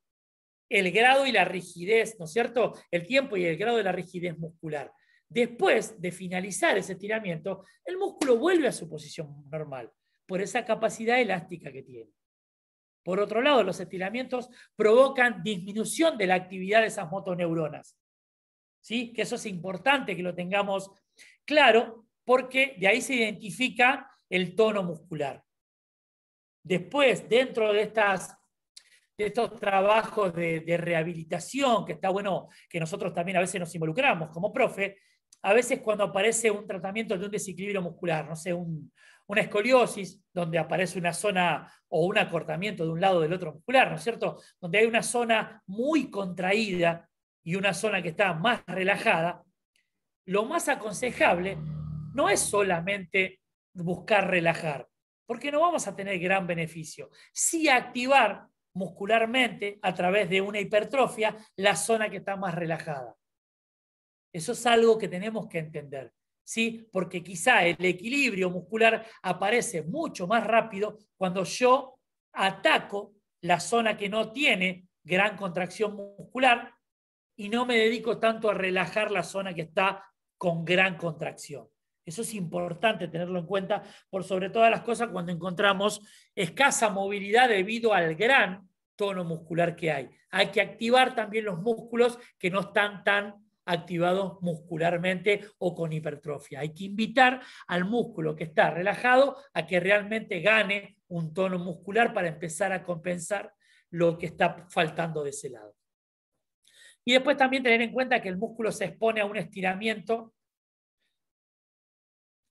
el grado y la rigidez, ¿no es cierto? El tiempo y el grado de la rigidez muscular. Después de finalizar ese estiramiento, el músculo vuelve a su posición normal, por esa capacidad elástica que tiene. Por otro lado, los estiramientos provocan disminución de la actividad de esas motoneuronas. ¿Sí? Que eso es importante que lo tengamos claro, porque de ahí se identifica el tono muscular. Después, dentro de estos trabajos de rehabilitación, que está bueno que nosotros también a veces nos involucramos como profe, a veces cuando aparece un tratamiento de un desequilibrio muscular, no sé, una escoliosis, donde aparece una zona o un acortamiento de un lado del otro muscular, ¿no es cierto? Donde hay una zona muy contraída y una zona que está más relajada, lo más aconsejable no es solamente buscar relajar, porque no vamos a tener gran beneficio. Sí activar muscularmente a través de una hipertrofia la zona que está más relajada. Eso es algo que tenemos que entender, ¿sí? Porque quizá el equilibrio muscular aparece mucho más rápido cuando yo ataco la zona que no tiene gran contracción muscular y no me dedico tanto a relajar la zona que está con gran contracción. Eso es importante tenerlo en cuenta por sobre todas las cosas cuando encontramos escasa movilidad debido al gran tono muscular que hay. Hay que activar también los músculos que no están tan activados muscularmente o con hipertrofia. Hay que invitar al músculo que está relajado a que realmente gane un tono muscular para empezar a compensar lo que está faltando de ese lado. Y después también tener en cuenta que el músculo se expone a un estiramiento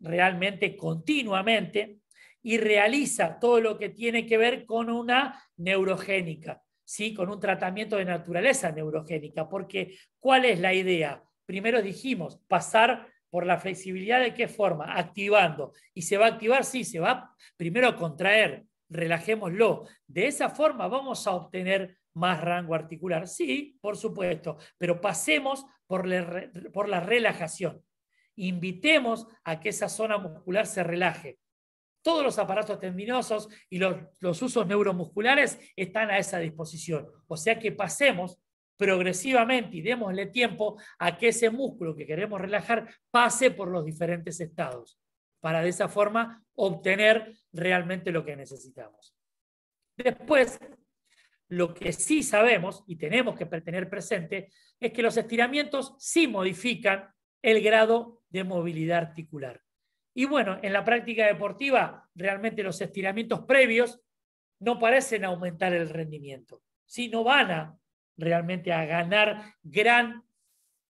realmente continuamente y realiza todo lo que tiene que ver con una neurogénica, ¿sí? Con un tratamiento de naturaleza neurogénica, porque ¿cuál es la idea? Primero dijimos, pasar por la flexibilidad, ¿de qué forma? Activando. ¿Y se va a activar? Sí, se va primero a contraer, relajémoslo. De esa forma vamos a obtener más rango articular. Sí, por supuesto, pero pasemos por la relajación. Invitemos a que esa zona muscular se relaje. todos los aparatos tendinosos y los usos neuromusculares están a esa disposición. O sea que pasemos progresivamente y démosle tiempo a que ese músculo que queremos relajar pase por los diferentes estados, para de esa forma obtener realmente lo que necesitamos. Después, lo que sí sabemos y tenemos que tener presente es que los estiramientos sí modifican el grado de movilidad articular. Y bueno, en la práctica deportiva, realmente los estiramientos previos no parecen aumentar el rendimiento. ¿Sí? No van realmente a ganar gran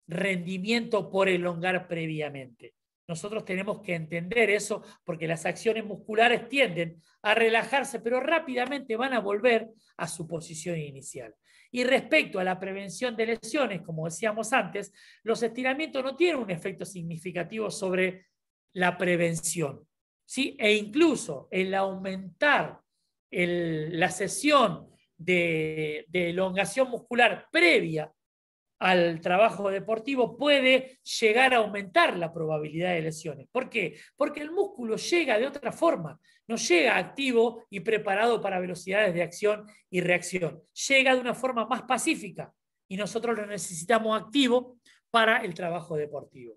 rendimiento por elongar previamente. Nosotros tenemos que entender eso porque las acciones musculares tienden a relajarse, pero rápidamente van a volver a su posición inicial. Y respecto a la prevención de lesiones, como decíamos antes, los estiramientos no tienen un efecto significativo sobre la prevención, ¿sí? E incluso el aumentar la sesión de elongación muscular previa al trabajo deportivo puede llegar a aumentar la probabilidad de lesiones. ¿Por qué? Porque el músculo llega de otra forma, no llega activo y preparado para velocidades de acción y reacción, llega de una forma más pacífica y nosotros lo necesitamos activo para el trabajo deportivo.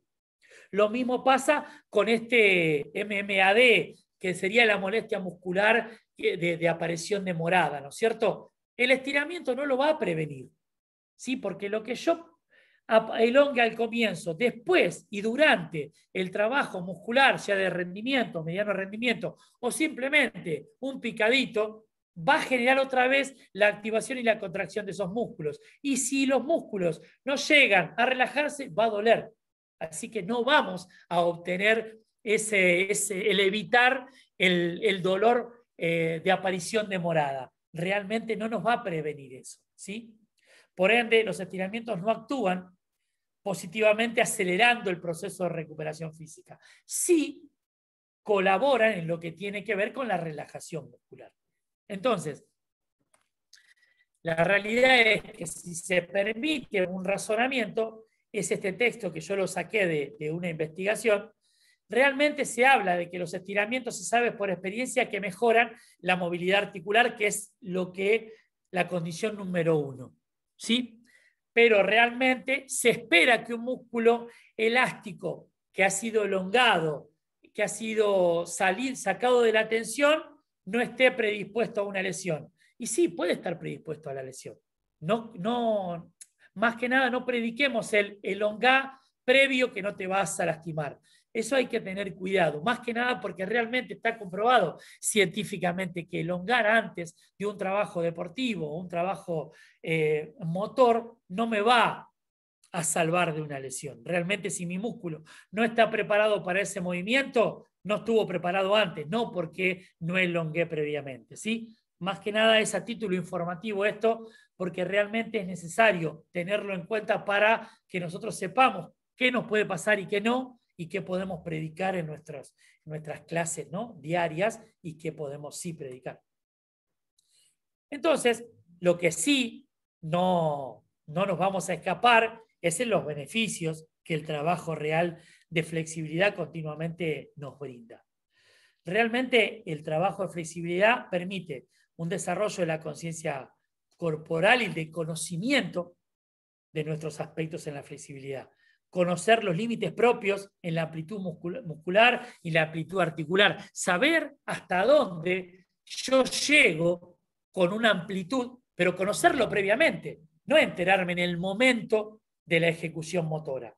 Lo mismo pasa con este MMAD, que sería la molestia muscular de aparición de morada, ¿no es cierto? El estiramiento no lo va a prevenir, ¿sí? Porque lo que yo elongue al comienzo, después y durante el trabajo muscular, sea de rendimiento, mediano rendimiento, o simplemente un picadito, va a generar otra vez la activación y la contracción de esos músculos. Y si los músculos no llegan a relajarse, va a doler. Así que no vamos a obtener el evitar el dolor de aparición de morada. Realmente no nos va a prevenir eso, ¿sí? Por ende, los estiramientos no actúan positivamente acelerando el proceso de recuperación física. Sí colaboran en lo que tiene que ver con la relajación muscular. Entonces, la realidad es que si se permite un razonamiento, es este texto que yo lo saqué de una investigación, realmente se habla de que los estiramientos se sabe por experiencia que mejoran la movilidad articular, que es la condición número 1. ¿Sí? Pero realmente se espera que un músculo elástico que ha sido elongado, que ha sido sacado de la tensión, no esté predispuesto a una lesión. Y sí, puede estar predispuesto a la lesión. Más que nada, no prediquemos el elongar previo que no te vas a lastimar. Eso hay que tener cuidado, más que nada porque realmente está comprobado científicamente que elongar antes de un trabajo deportivo o un trabajo motor no me va a salvar de una lesión. Realmente si mi músculo no está preparado para ese movimiento, no estuvo preparado antes, no porque no elongué previamente, ¿sí? Más que nada es a título informativo esto, porque realmente es necesario tenerlo en cuenta para que nosotros sepamos qué nos puede pasar y qué no, y qué podemos predicar en nuestras clases, ¿no?, diarias, y qué podemos sí predicar. Entonces, lo que sí no nos vamos a escapar es en los beneficios que el trabajo real de flexibilidad continuamente nos brinda. Realmente el trabajo de flexibilidad permite un desarrollo de la conciencia corporal y de conocimiento de nuestros aspectos en la flexibilidad. Conocer los límites propios en la amplitud muscular y la amplitud articular. Saber hasta dónde yo llego con una amplitud, pero conocerlo previamente, no enterarme en el momento de la ejecución motora.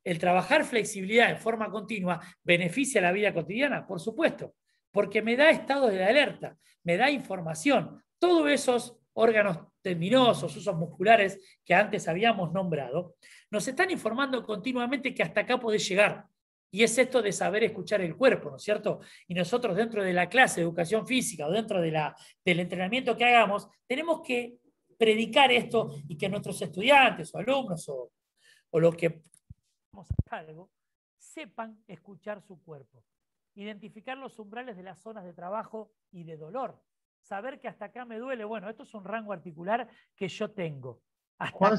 ¿El trabajar flexibilidad en forma continua beneficia la vida cotidiana? Por supuesto, porque me da estados de alerta, me da información. Todos esos órganos tendinosos, usos musculares que antes habíamos nombrado, nos están informando continuamente que hasta acá podés llegar. Y es esto de saber escuchar el cuerpo, ¿no es cierto? Y nosotros dentro de la clase de educación física o dentro del entrenamiento que hagamos, tenemos que predicar esto y que nuestros estudiantes o alumnos o los que a cargo sepan escuchar su cuerpo, identificar los umbrales de las zonas de trabajo y de dolor, saber que hasta acá me duele, bueno, esto es un rango articular que yo tengo. Hasta Juan,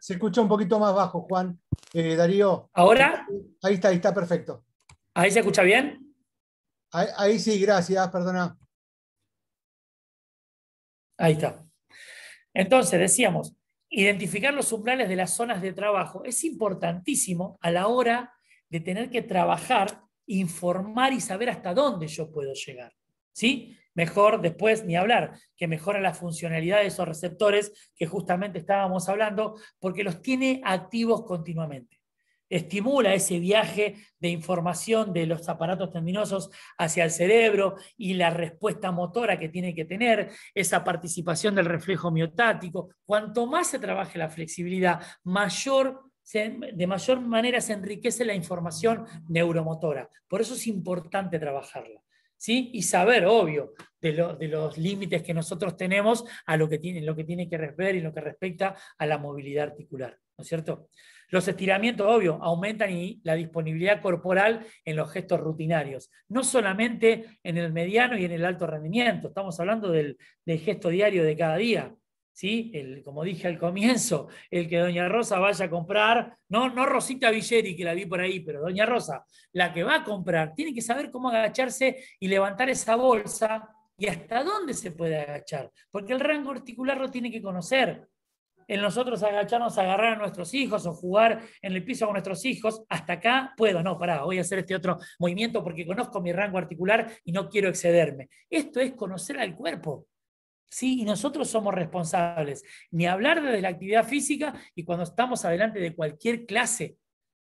se escucha un poquito más bajo, Juan. Darío. ¿Ahora? Ahí está perfecto. ¿Ahí se escucha bien? Ahí sí, gracias, perdona. Ahí está. Entonces, decíamos, identificar los umbrales de las zonas de trabajo es importantísimo a la hora de tener que trabajar, informar y saber hasta dónde yo puedo llegar. ¿Sí? Mejor después ni hablar, que mejora la funcionalidad de esos receptores que justamente estábamos hablando, porque los tiene activos continuamente. Estimula ese viaje de información de los aparatos tendinosos hacia el cerebro y la respuesta motora que tiene que tener, esa participación del reflejo miotático. Cuanto más se trabaje la flexibilidad, de mayor manera se enriquece la información neuromotora. Por eso es importante trabajarla. ¿Sí? Y saber, obvio, de los límites que nosotros tenemos a lo que tiene que ver y lo que respecta a la movilidad articular, ¿no es cierto? Los estiramientos, obvio, aumentan la disponibilidad corporal en los gestos rutinarios, no solamente en el mediano y en el alto rendimiento, estamos hablando del gesto diario de cada día. ¿Sí? Como dije al comienzo, el que doña Rosa vaya a comprar, no Rosita Villeri, que la vi por ahí, pero doña Rosa, la que va a comprar, tiene que saber cómo agacharse y levantar esa bolsa y hasta dónde se puede agachar, porque el rango articular lo tiene que conocer. En nosotros agacharnos, agarrar a nuestros hijos o jugar en el piso con nuestros hijos, hasta acá puedo, no, pará, voy a hacer este otro movimiento porque conozco mi rango articular y no quiero excederme. Esto es conocer al cuerpo. Sí, y nosotros somos responsables, ni hablar desde la actividad física y cuando estamos adelante de cualquier clase,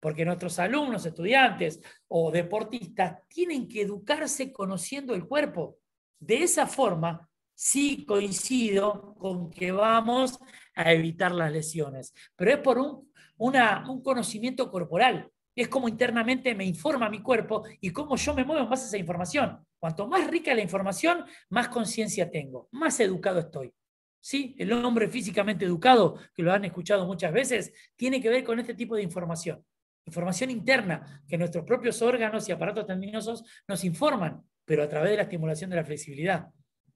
porque nuestros alumnos, estudiantes o deportistas tienen que educarse conociendo el cuerpo. De esa forma, sí coincido con que vamos a evitar las lesiones, pero es por un conocimiento corporal. Es como internamente me informa mi cuerpo y cómo yo me muevo en base a esa información. Cuanto más rica la información, más conciencia tengo, más educado estoy. ¿Sí? El hombre físicamente educado, que lo han escuchado muchas veces, tiene que ver con este tipo de información. Información interna, que nuestros propios órganos y aparatos tendinosos nos informan, pero a través de la estimulación de la flexibilidad.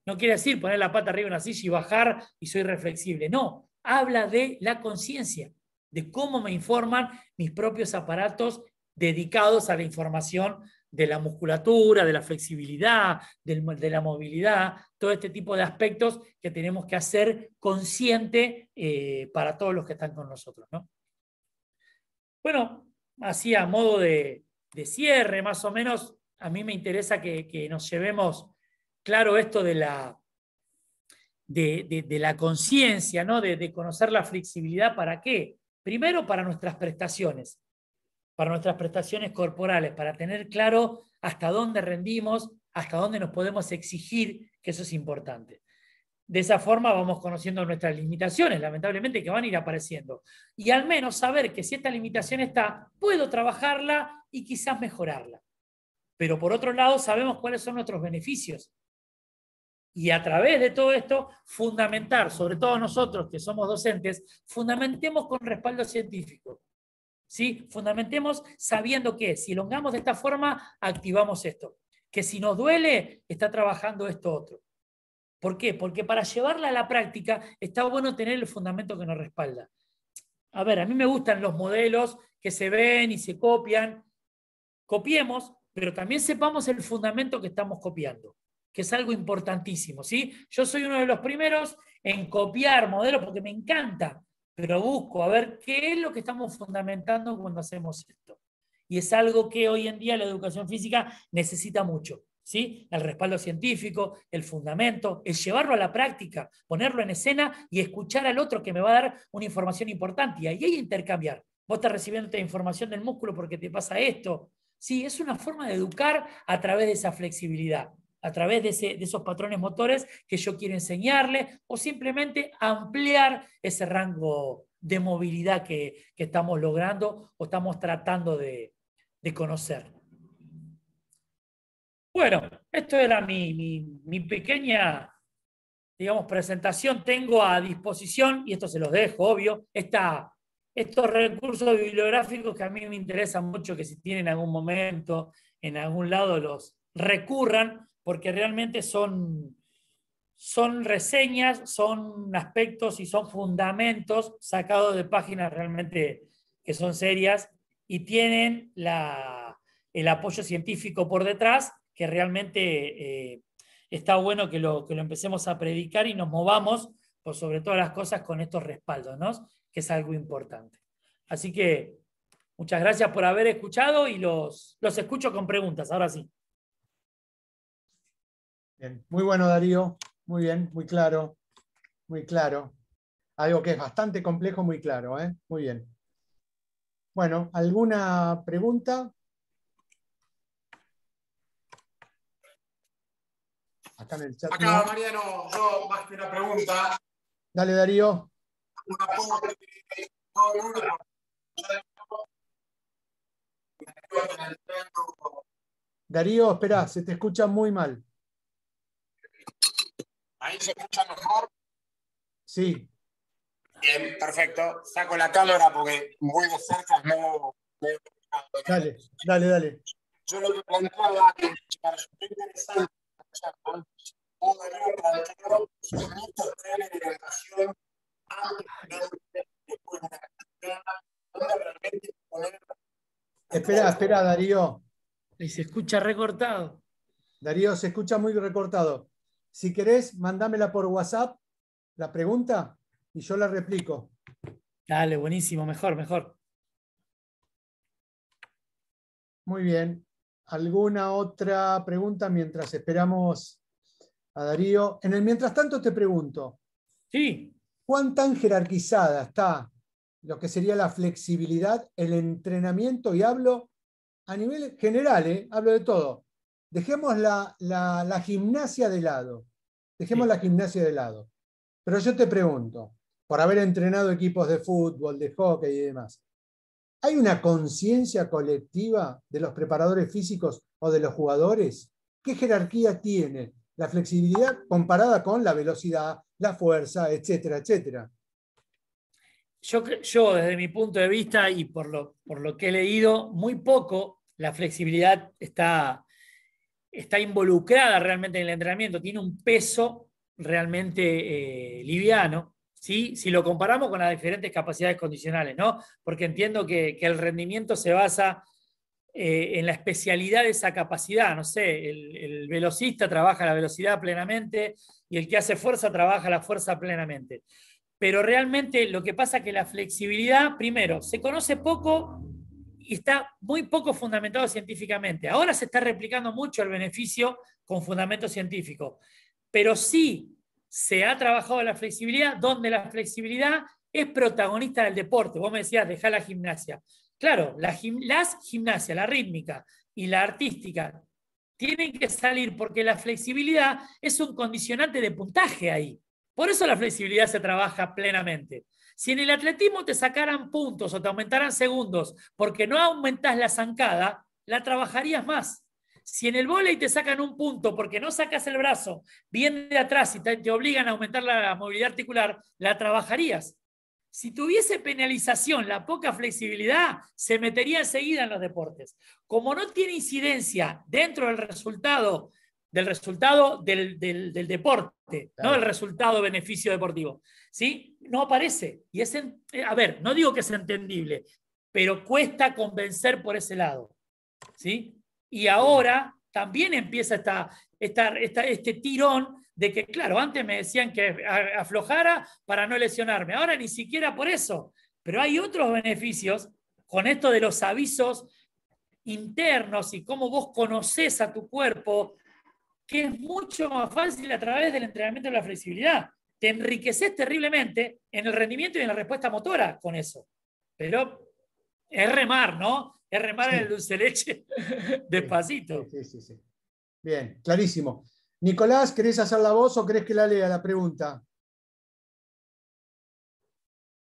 No quiere decir poner la pata arriba en una silla y bajar y soy reflexible. No, habla de la conciencia, de cómo me informan mis propios aparatos dedicados a la información de la musculatura, de la flexibilidad, de la movilidad, todo este tipo de aspectos que tenemos que hacer consciente para todos los que están con nosotros, ¿no? Bueno, así a modo de cierre, más o menos, a mí me interesa que nos llevemos claro esto de la conciencia, ¿no? De conocer la flexibilidad. ¿Para qué? Primero, para nuestras prestaciones corporales, para tener claro hasta dónde rendimos, hasta dónde nos podemos exigir, que eso es importante. De esa forma vamos conociendo nuestras limitaciones, lamentablemente, que van a ir apareciendo. Y al menos saber que si esta limitación está, puedo trabajarla y quizás mejorarla. Pero por otro lado, sabemos cuáles son nuestros beneficios. Y a través de todo esto, fundamentar, sobre todo nosotros que somos docentes, fundamentemos con respaldo científico. ¿Sí? Fundamentemos sabiendo que si elongamos de esta forma, activamos esto. Que si nos duele, está trabajando esto otro. ¿Por qué? Porque para llevarla a la práctica está bueno tener el fundamento que nos respalda. A ver, a mí me gustan los modelos que se ven y se copian. Copiemos, pero también sepamos el fundamento que estamos copiando, que es algo importantísimo, ¿sí? Yo soy uno de los primeros en copiar modelos porque me encanta, pero busco a ver qué es lo que estamos fundamentando cuando hacemos esto. Y es algo que hoy en día la educación física necesita mucho, ¿sí? El respaldo científico, el fundamento, el llevarlo a la práctica, ponerlo en escena y escuchar al otro que me va a dar una información importante. Y ahí hay que intercambiar. Vos estás recibiendo esta información del músculo porque te pasa esto. Sí, es una forma de educar a través de esa flexibilidad, a través de esos patrones motores que yo quiero enseñarle o simplemente ampliar ese rango de movilidad que estamos logrando o estamos tratando de conocer. Bueno, esto era mi pequeña, digamos, presentación. Tengo a disposición, y esto se los dejo, obvio, estos recursos bibliográficos que a mí me interesan mucho, que si tienen algún momento, en algún lado, los recurran, porque realmente son reseñas, son aspectos y son fundamentos sacados de páginas realmente que son serias y tienen el apoyo científico por detrás que realmente está bueno que lo empecemos a predicar y nos movamos por sobre todas las cosas con estos respaldos, ¿no? Que es algo importante. Así que muchas gracias por haber escuchado y los escucho con preguntas, ahora sí. Bien. Muy bueno, Darío. Muy bien, muy claro. Muy claro. Algo que es bastante complejo, muy claro, ¿eh? Muy bien. Bueno, ¿alguna pregunta? Acá en el chat. Acá, no. Mariano, yo más que una pregunta. Dale, Darío. Una pregunta que todo el mundo. Darío, espera, se te escucha muy mal. Ahí se escucha mejor. Sí. Bien, perfecto. Saco la cámara porque muy de cerca no. Dale, dale, dale. Yo lo que planteaba es que para su interesante, uno debe plantear ciertos trenes de orientación antes de después de la actividad, donde realmente poner. Espera, Darío. Y se escucha recortado. Darío, se escucha muy recortado. Si querés, mándamela por WhatsApp, la pregunta, y yo la replico. Dale, buenísimo, mejor, mejor. Muy bien. ¿Alguna otra pregunta mientras esperamos a Darío? En el mientras tanto te pregunto, Sí. ¿cuán tan jerarquizada está lo que sería la flexibilidad, el entrenamiento? Y hablo a nivel general, hablo de todo. Dejemos la gimnasia de lado. Dejemos Sí. la gimnasia de lado. Pero yo te pregunto, por haber entrenado equipos de fútbol, de hockey y demás, ¿hay una conciencia colectiva de los preparadores físicos o de los jugadores? ¿Qué jerarquía tiene la flexibilidad comparada con la velocidad, la fuerza, etcétera, etcétera? Yo desde mi punto de vista y por lo que he leído, muy poco la flexibilidad está involucrada realmente en el entrenamiento, tiene un peso realmente liviano, ¿sí? Si lo comparamos con las diferentes capacidades condicionales, ¿no? Porque entiendo que el rendimiento se basa en la especialidad de esa capacidad, no sé, el velocista trabaja la velocidad plenamente y el que hace fuerza trabaja la fuerza plenamente. Pero realmente lo que pasa es que la flexibilidad, primero, se conoce poco y está muy poco fundamentado científicamente. Ahora se está replicando mucho el beneficio con fundamento científico, pero sí se ha trabajado la flexibilidad, donde la flexibilidad es protagonista del deporte. Vos me decías, dejá la gimnasia. Claro, las gimnasia, la rítmica y la artística tienen que salir porque la flexibilidad es un condicionante de puntaje ahí. Por eso la flexibilidad se trabaja plenamente. Si en el atletismo te sacaran puntos o te aumentaran segundos porque no aumentás la zancada, la trabajarías más. Si en el vóley te sacan un punto porque no sacas el brazo bien de atrás y te obligan a aumentar la movilidad articular, la trabajarías. Si tuviese penalización, la poca flexibilidad se metería enseguida en los deportes. Como no tiene incidencia dentro del resultado del deporte, claro, no del resultado beneficio deportivo, ¿sí? No aparece. Y a ver, no digo que es entendible, pero cuesta convencer por ese lado, ¿sí? Y ahora también empieza este tirón de que, claro, antes me decían que aflojara para no lesionarme, ahora ni siquiera por eso, pero hay otros beneficios con esto de los avisos internos y cómo vos conocés a tu cuerpo, que es mucho más fácil a través del entrenamiento de la flexibilidad. Te enriqueces terriblemente en el rendimiento y en la respuesta motora con eso. Pero es remar, ¿no? Es remar sí en el dulce leche despacito. Sí. Bien, clarísimo. Nicolás, ¿querés hacer la voz o querés que la lea la pregunta?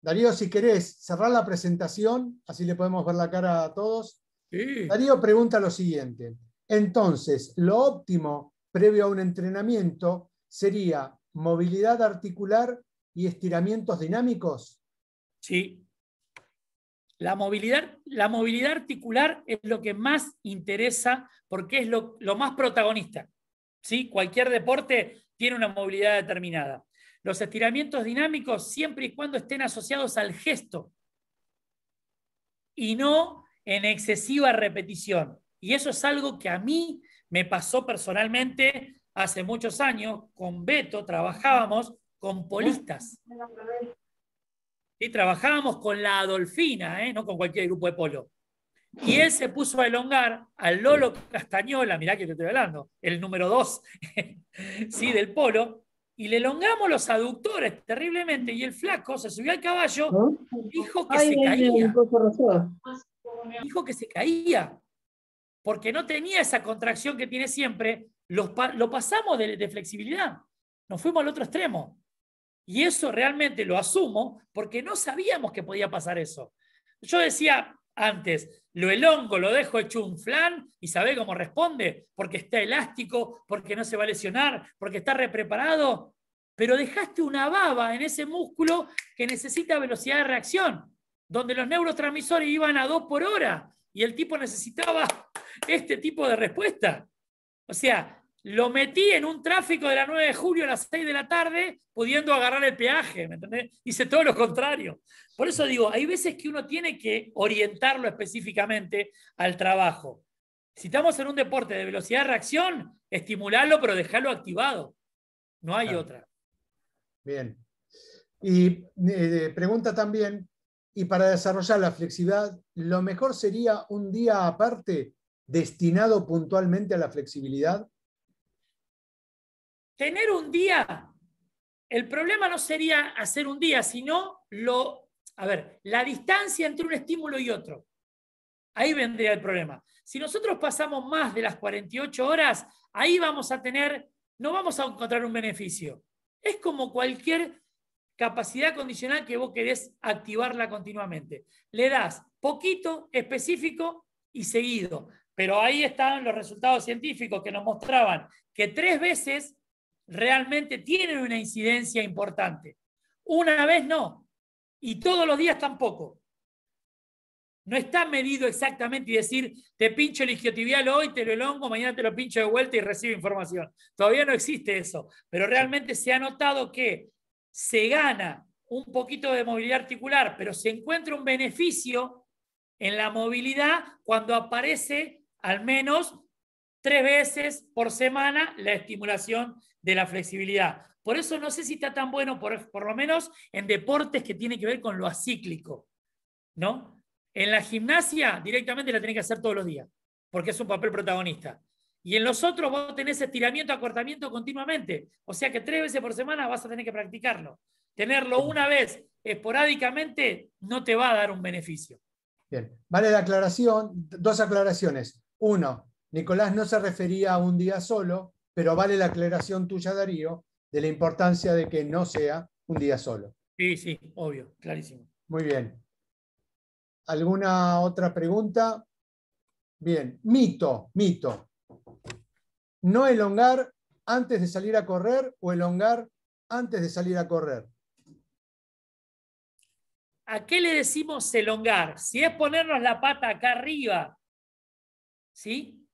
Darío, si querés cerrar la presentación, así le podemos ver la cara a todos. Sí. Darío pregunta lo siguiente. Entonces, lo óptimo previo a un entrenamiento sería movilidad articular y estiramientos dinámicos. Sí. La movilidad articular es lo que más interesa porque es lo más protagonista. ¿Sí? Cualquier deporte tiene una movilidad determinada. Los estiramientos dinámicos siempre y cuando estén asociados al gesto y no en excesiva repetición. Y eso es algo que a mí Me pasó personalmente hace muchos años, con Beto trabajábamos con polistas. ¿Sí? Trabajábamos con la Adolfina, no con cualquier grupo de polo. Y él se puso a elongar al Lolo Castañola, mirá que te estoy hablando, el número 2 ¿sí? del polo, y le elongamos los aductores terriblemente, y el flaco se subió al caballo, dijo que se caía. Dijo que se caía, porque no tenía esa contracción que tiene siempre. Lo pasamos de flexibilidad, nos fuimos al otro extremo. Y eso realmente lo asumo porque no sabíamos que podía pasar eso. Yo decía antes, lo elongo, lo dejo hecho un flan y ¿sabe cómo responde? Porque está elástico, porque no se va a lesionar, porque está repreparado. Pero dejaste una baba en ese músculo que necesita velocidad de reacción, donde los neurotransmisores iban a 2 por hora y el tipo necesitaba este tipo de respuesta. O sea, lo metí en un tráfico de la 9 de julio a las 6 de la tarde, pudiendo agarrar el peaje, ¿me entendés? Hice todo lo contrario. Por eso digo, hay veces que uno tiene que orientarlo específicamente al trabajo. Si estamos en un deporte de velocidad de reacción, estimularlo, pero dejarlo activado. No hay otra. Bien. Y pregunta también, y para desarrollar la flexibilidad, ¿lo mejor sería un día aparte destinado puntualmente a la flexibilidad? Tener un día, el problema no sería hacer un día, sino la distancia entre un estímulo y otro. Ahí vendría el problema. Si nosotros pasamos más de las 48 horas, ahí no vamos a encontrar un beneficio. Es como cualquier capacidad condicional que vos querés activarla continuamente. Le das poquito, específico y seguido. Pero ahí están los resultados científicos que nos mostraban que 3 veces realmente tienen una incidencia importante. Una vez no. Y todos los días tampoco. No está medido exactamente y decir, te pincho el isquiotibial hoy, te lo elongo, mañana te lo pincho de vuelta y recibo información. Todavía no existe eso, pero realmente se ha notado que se gana un poquito de movilidad articular, pero se encuentra un beneficio en la movilidad cuando aparece al menos 3 veces por semana la estimulación de la flexibilidad. Por eso no sé si está tan bueno, por lo menos en deportes que tienen que ver con lo acíclico, ¿no? En la gimnasia directamente la tenés que hacer todos los días, porque es un papel protagonista. Y en los otros vos tenés estiramiento, acortamiento continuamente. O sea que 3 veces por semana vas a tener que practicarlo. Tenerlo una vez esporádicamente no te va a dar un beneficio. Bien, vale la aclaración, 2 aclaraciones. 1, Nicolás no se refería a un día solo, pero vale la aclaración tuya, Darío, de la importancia de que no sea un día solo. Sí, obvio, clarísimo. Muy bien. ¿Alguna otra pregunta? Bien, mito. ¿No elongar antes de salir a correr o elongar antes de salir a correr? ¿A qué le decimos elongar? Si es ponernos la pata acá arriba, ¿sí?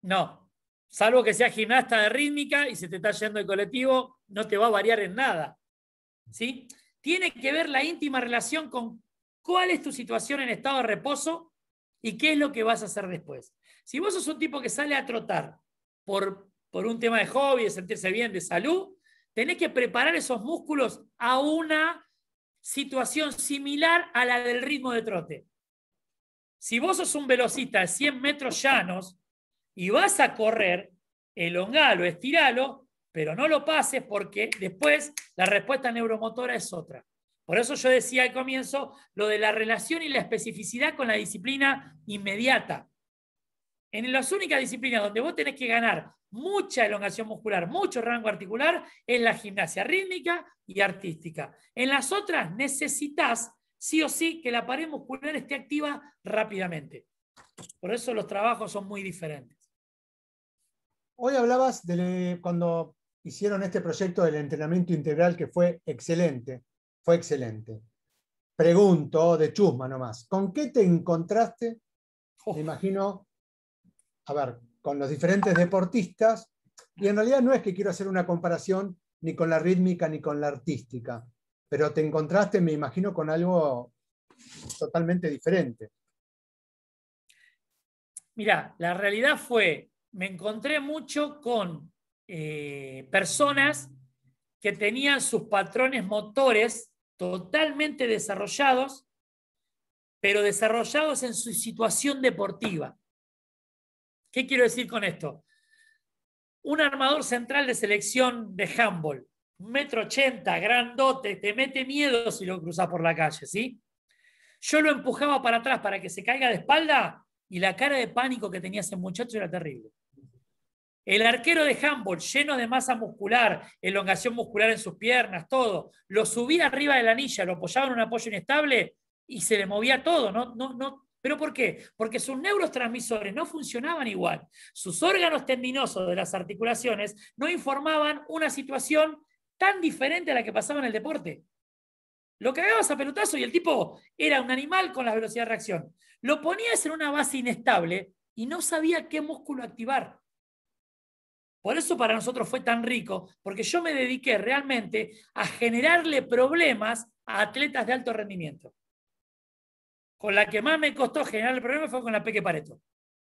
No. Salvo que sea gimnasta de rítmica y se te está yendo el colectivo, no te va a variar en nada. ¿Sí? Tiene que ver la íntima relación con cuál es tu situación en estado de reposo y qué es lo que vas a hacer después. Si vos sos un tipo que sale a trotar por un tema de hobby, de sentirse bien, de salud, tenés que preparar esos músculos a una situación similar a la del ritmo de trote. Si vos sos un velocista de 100 metros llanos y vas a correr, elongalo, estiralo, pero no lo pases porque después la respuesta neuromotora es otra. Por eso yo decía al comienzo lo de la relación y la especificidad con la disciplina inmediata. En las únicas disciplinas donde vos tenés que ganar mucha elongación muscular, mucho rango articular, es la gimnasia rítmica y artística. En las otras necesitas sí o sí que la pared muscular esté activa rápidamente. Por eso los trabajos son muy diferentes. Hoy hablabas cuando hicieron este proyecto del entrenamiento integral que fue excelente. Fue excelente. Pregunto de chusma nomás, ¿con qué te encontraste? Me imagino, a ver, con los diferentes deportistas, y en realidad no es que quiero hacer una comparación ni con la rítmica ni con la artística, pero te encontraste, me imagino, con algo totalmente diferente. Mirá, la realidad fue me encontré mucho con personas que tenían sus patrones motores totalmente desarrollados, pero desarrollados en su situación deportiva. ¿Qué quiero decir con esto? Un armador central de selección de handball, 1,80 m, grandote, te mete miedo si lo cruzas por la calle, ¿sí? Yo lo empujaba para atrás para que se caiga de espalda y la cara de pánico que tenía ese muchacho era terrible. El arquero de handball, lleno de masa muscular, elongación muscular en sus piernas, todo, lo subía arriba de la anilla, lo apoyaba en un apoyo inestable y se le movía todo. ¿Pero por qué? Porque sus neurotransmisores no funcionaban igual. Sus órganos tendinosos de las articulaciones no informaban una situación tan diferente a la que pasaba en el deporte. Lo cagabas a pelotazo y el tipo era un animal con la velocidad de reacción. Lo ponías en una base inestable y no sabía qué músculo activar. Por eso para nosotros fue tan rico, porque yo me dediqué realmente a generarle problemas a atletas de alto rendimiento. Con la que más me costó generar el problema fue con la Peque Pareto.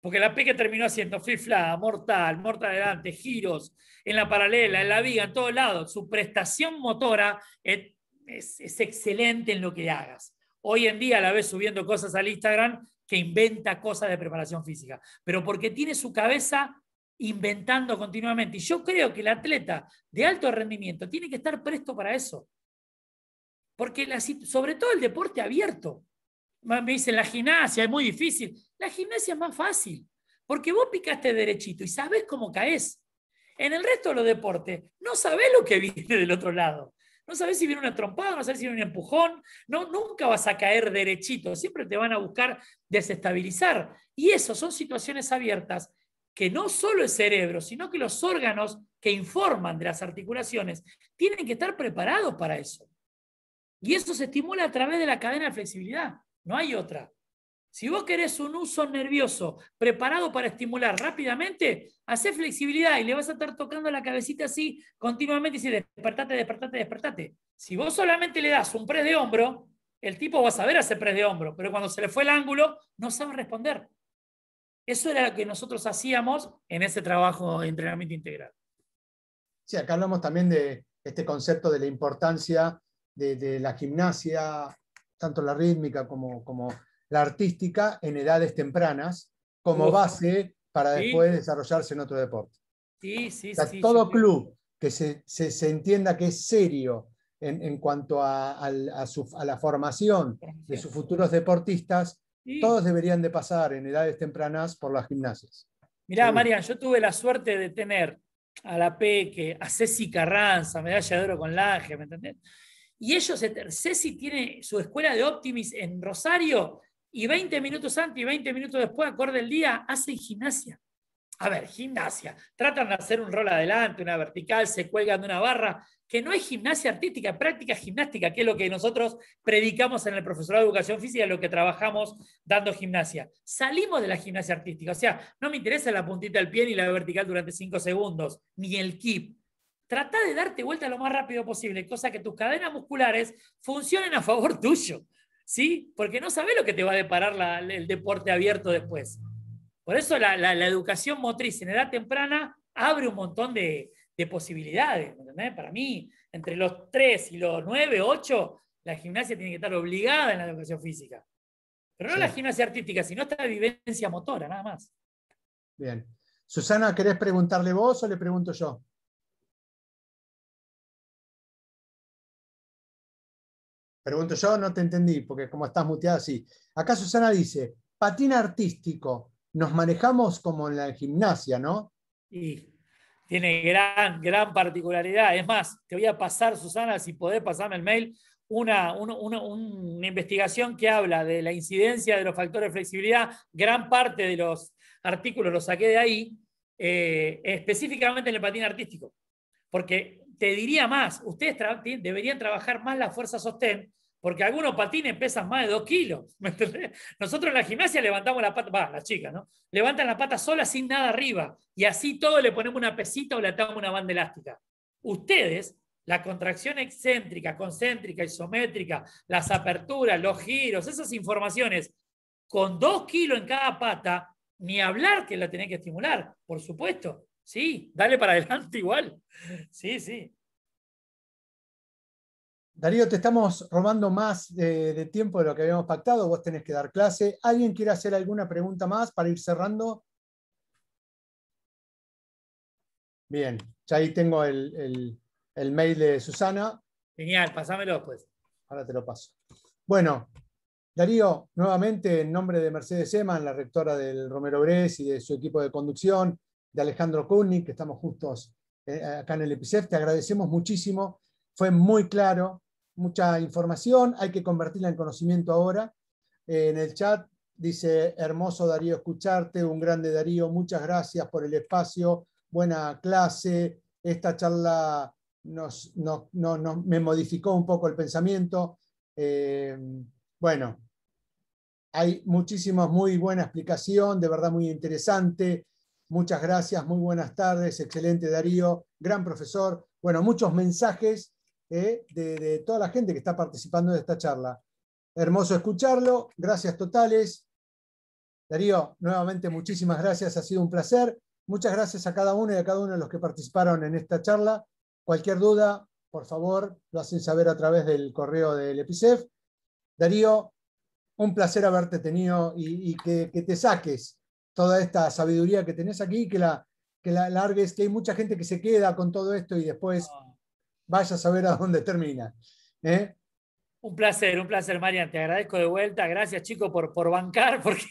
Porque la Peque terminó haciendo flip-flap, mortal adelante, giros, en la paralela, en la viga, en todos lados. Su prestación motora es excelente en lo que hagas. Hoy en día la ves subiendo cosas al Instagram que inventa cosas de preparación física, pero porque tiene su cabeza inventando continuamente. Y yo creo que el atleta de alto rendimiento tiene que estar presto para eso. Porque sobre todo el deporte abierto. Me dicen, la gimnasia es muy difícil. La gimnasia es más fácil, porque vos picaste derechito y sabés cómo caes. En el resto de los deportes, no sabés lo que viene del otro lado. No sabés si viene una trompada, no sabés si viene un empujón. No, nunca vas a caer derechito. Siempre te van a buscar desestabilizar. Y eso son situaciones abiertas que no solo el cerebro, sino que los órganos que informan de las articulaciones tienen que estar preparados para eso. Y eso se estimula a través de la cadena de flexibilidad. No hay otra. Si vos querés un uso nervioso preparado para estimular rápidamente, hacé flexibilidad y le vas a estar tocando la cabecita así continuamente y decir, despertate, despertate, despertate. Si vos solamente le das un press de hombro, el tipo va a saber hacer press de hombro, pero cuando se le fue el ángulo, no sabe responder. Eso era lo que nosotros hacíamos en ese trabajo de entrenamiento integral. Sí, acá hablamos también de este concepto de la importancia de la gimnasia, tanto la rítmica como la artística, en edades tempranas, como base para después desarrollarse en otro deporte. Sí, sí, o sea, sí. todo club que se entienda que es serio en cuanto a la formación de sus futuros deportistas, todos deberían de pasar en edades tempranas por las gimnasias. Mirá, Marian, yo tuve la suerte de tener a la Peque, a Ceci Carranza, medalla de oro con Lange, ¿me entendés? Y Ceci tiene su escuela de Optimis en Rosario y 20 minutos antes y 20 minutos después, acorde el día, hacen gimnasia. A ver, gimnasia. Tratan de hacer un rol adelante, una vertical, se cuelgan de una barra, que no es gimnasia artística, es práctica gimnástica, que es lo que nosotros predicamos en el profesorado de educación física, lo que trabajamos dando gimnasia. Salimos de la gimnasia artística, o sea, no me interesa la puntita del pie ni la vertical durante 5 segundos, ni el kip. Trata de darte vuelta lo más rápido posible, cosa que tus cadenas musculares funcionen a favor tuyo, ¿sí? Porque no sabes lo que te va a deparar el deporte abierto después. Por eso la educación motriz en edad temprana abre un montón de posibilidades, ¿entendés? Para mí, entre los 3 y los 9, 8, la gimnasia tiene que estar obligada en la educación física. Pero no la gimnasia artística, sino esta vivencia motora, nada más. Bien. Susana, ¿querés preguntarle vos o le pregunto yo? Pregunto yo, no te entendí, porque como estás muteada, sí. Acá Susana dice, patín artístico, nos manejamos como en la gimnasia, ¿no? Y tiene gran particularidad. Es más, te voy a pasar, Susana, si podés pasarme el mail, una investigación que habla de la incidencia de los factores de flexibilidad. Gran parte de los artículos los saqué de ahí, específicamente en el patín artístico. Porque te diría más, ustedes deberían trabajar más la fuerza sostén, porque algunos patines pesan más de 2 kilos. ¿Me entendés? Nosotros en la gimnasia levantamos la pata, las chicas, ¿no? Levantan la pata sola sin nada arriba, y así todo le ponemos una pesita o le atamos una banda elástica. Ustedes, la contracción excéntrica, concéntrica, isométrica, las aperturas, los giros, esas informaciones, con 2 kilos en cada pata, ni hablar que la tenés que estimular, por supuesto. Sí, dale para adelante igual. Sí, sí. Darío, te estamos robando más de tiempo de lo que habíamos pactado. Vos tenés que dar clase. ¿Alguien quiere hacer alguna pregunta más para ir cerrando? Bien, ya ahí tengo el mail de Susana. Genial, pasámelo pues. Ahora te lo paso. Bueno, Darío, nuevamente en nombre de Mercedes Eman, la rectora del Romero Bres y de su equipo de conducción, de Alejandro Kunik, que estamos justos acá en el EPICEF, te agradecemos muchísimo. Fue muy claro, mucha información, hay que convertirla en conocimiento ahora. En el chat dice, hermoso Darío escucharte, un grande Darío, muchas gracias por el espacio, buena clase, esta charla me modificó un poco el pensamiento. Bueno, hay muchísimas, muy buena explicación, de verdad muy interesante. Muchas gracias, muy buenas tardes, excelente Darío, gran profesor. Bueno, muchos mensajes de toda la gente que está participando de esta charla. Hermoso escucharlo, gracias totales. Darío, nuevamente muchísimas gracias, ha sido un placer. Muchas gracias a cada uno y a cada uno de los que participaron en esta charla. Cualquier duda, por favor, lo hacen saber a través del correo del EPICEF. Darío, un placer haberte tenido y que te saques toda esta sabiduría que tenés aquí, que la largues, que hay mucha gente que se queda con todo esto y después vaya a saber a dónde termina. Un placer, Marian. Te agradezco de vuelta. Gracias, chicos, por bancar, porque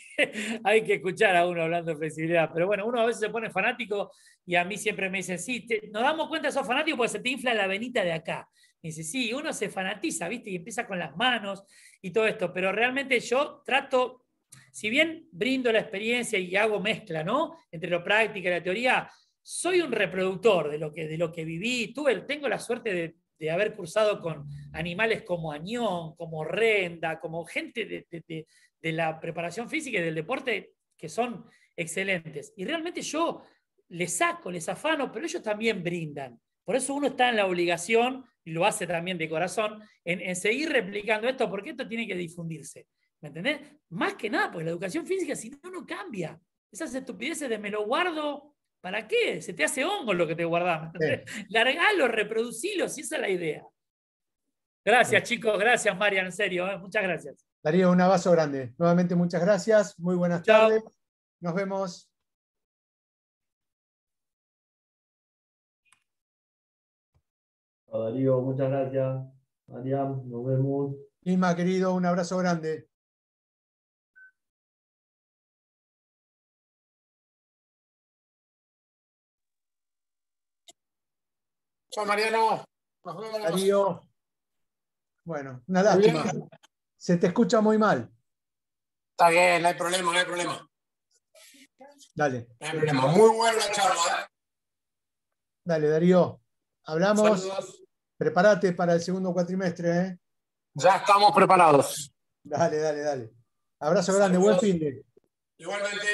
hay que escuchar a uno hablando de flexibilidad. Pero bueno, uno a veces se pone fanático y a mí siempre me dicen, sí, nos damos cuenta que sos fanático porque se te infla la venita de acá. Me dice, sí, uno se fanatiza, ¿viste? Y empieza con las manos y todo esto. Pero realmente yo trato, si bien brindo la experiencia y hago mezcla, ¿no? Entre lo práctico y la teoría, soy un reproductor de lo que viví. Tengo la suerte de haber cursado con animales como Añón, como Renda, como gente de la preparación física y del deporte que son excelentes. Y realmente yo les saco, les afano, pero ellos también brindan. Por eso uno está en la obligación, y lo hace también de corazón, en seguir replicando esto, porque esto tiene que difundirse. ¿Me entendés? Más que nada, porque la educación física, si no, no cambia. Esas estupideces de me lo guardo, ¿para qué? Se te hace hongo lo que te guardás. Sí. Largalo, reproducilo, si esa es la idea. Gracias, chicos. Gracias, Marian. En serio, muchas gracias. Darío, un abrazo grande. Nuevamente, muchas gracias. Muy buenas tardes. Nos vemos. Darío, muchas gracias. Marian, nos vemos. Isma, querido, un abrazo grande. Chao, Mariano. Nos vemos. Darío. Bueno, una lástima. Se te escucha muy mal. Está bien, no hay problema, no hay problema. Dale. No hay problema. Muy buena la charla. Dale, Darío. Hablamos. Saludos. Prepárate para el segundo cuatrimestre. Ya estamos preparados. Dale. Abrazo grande. Buen fin de. Igualmente.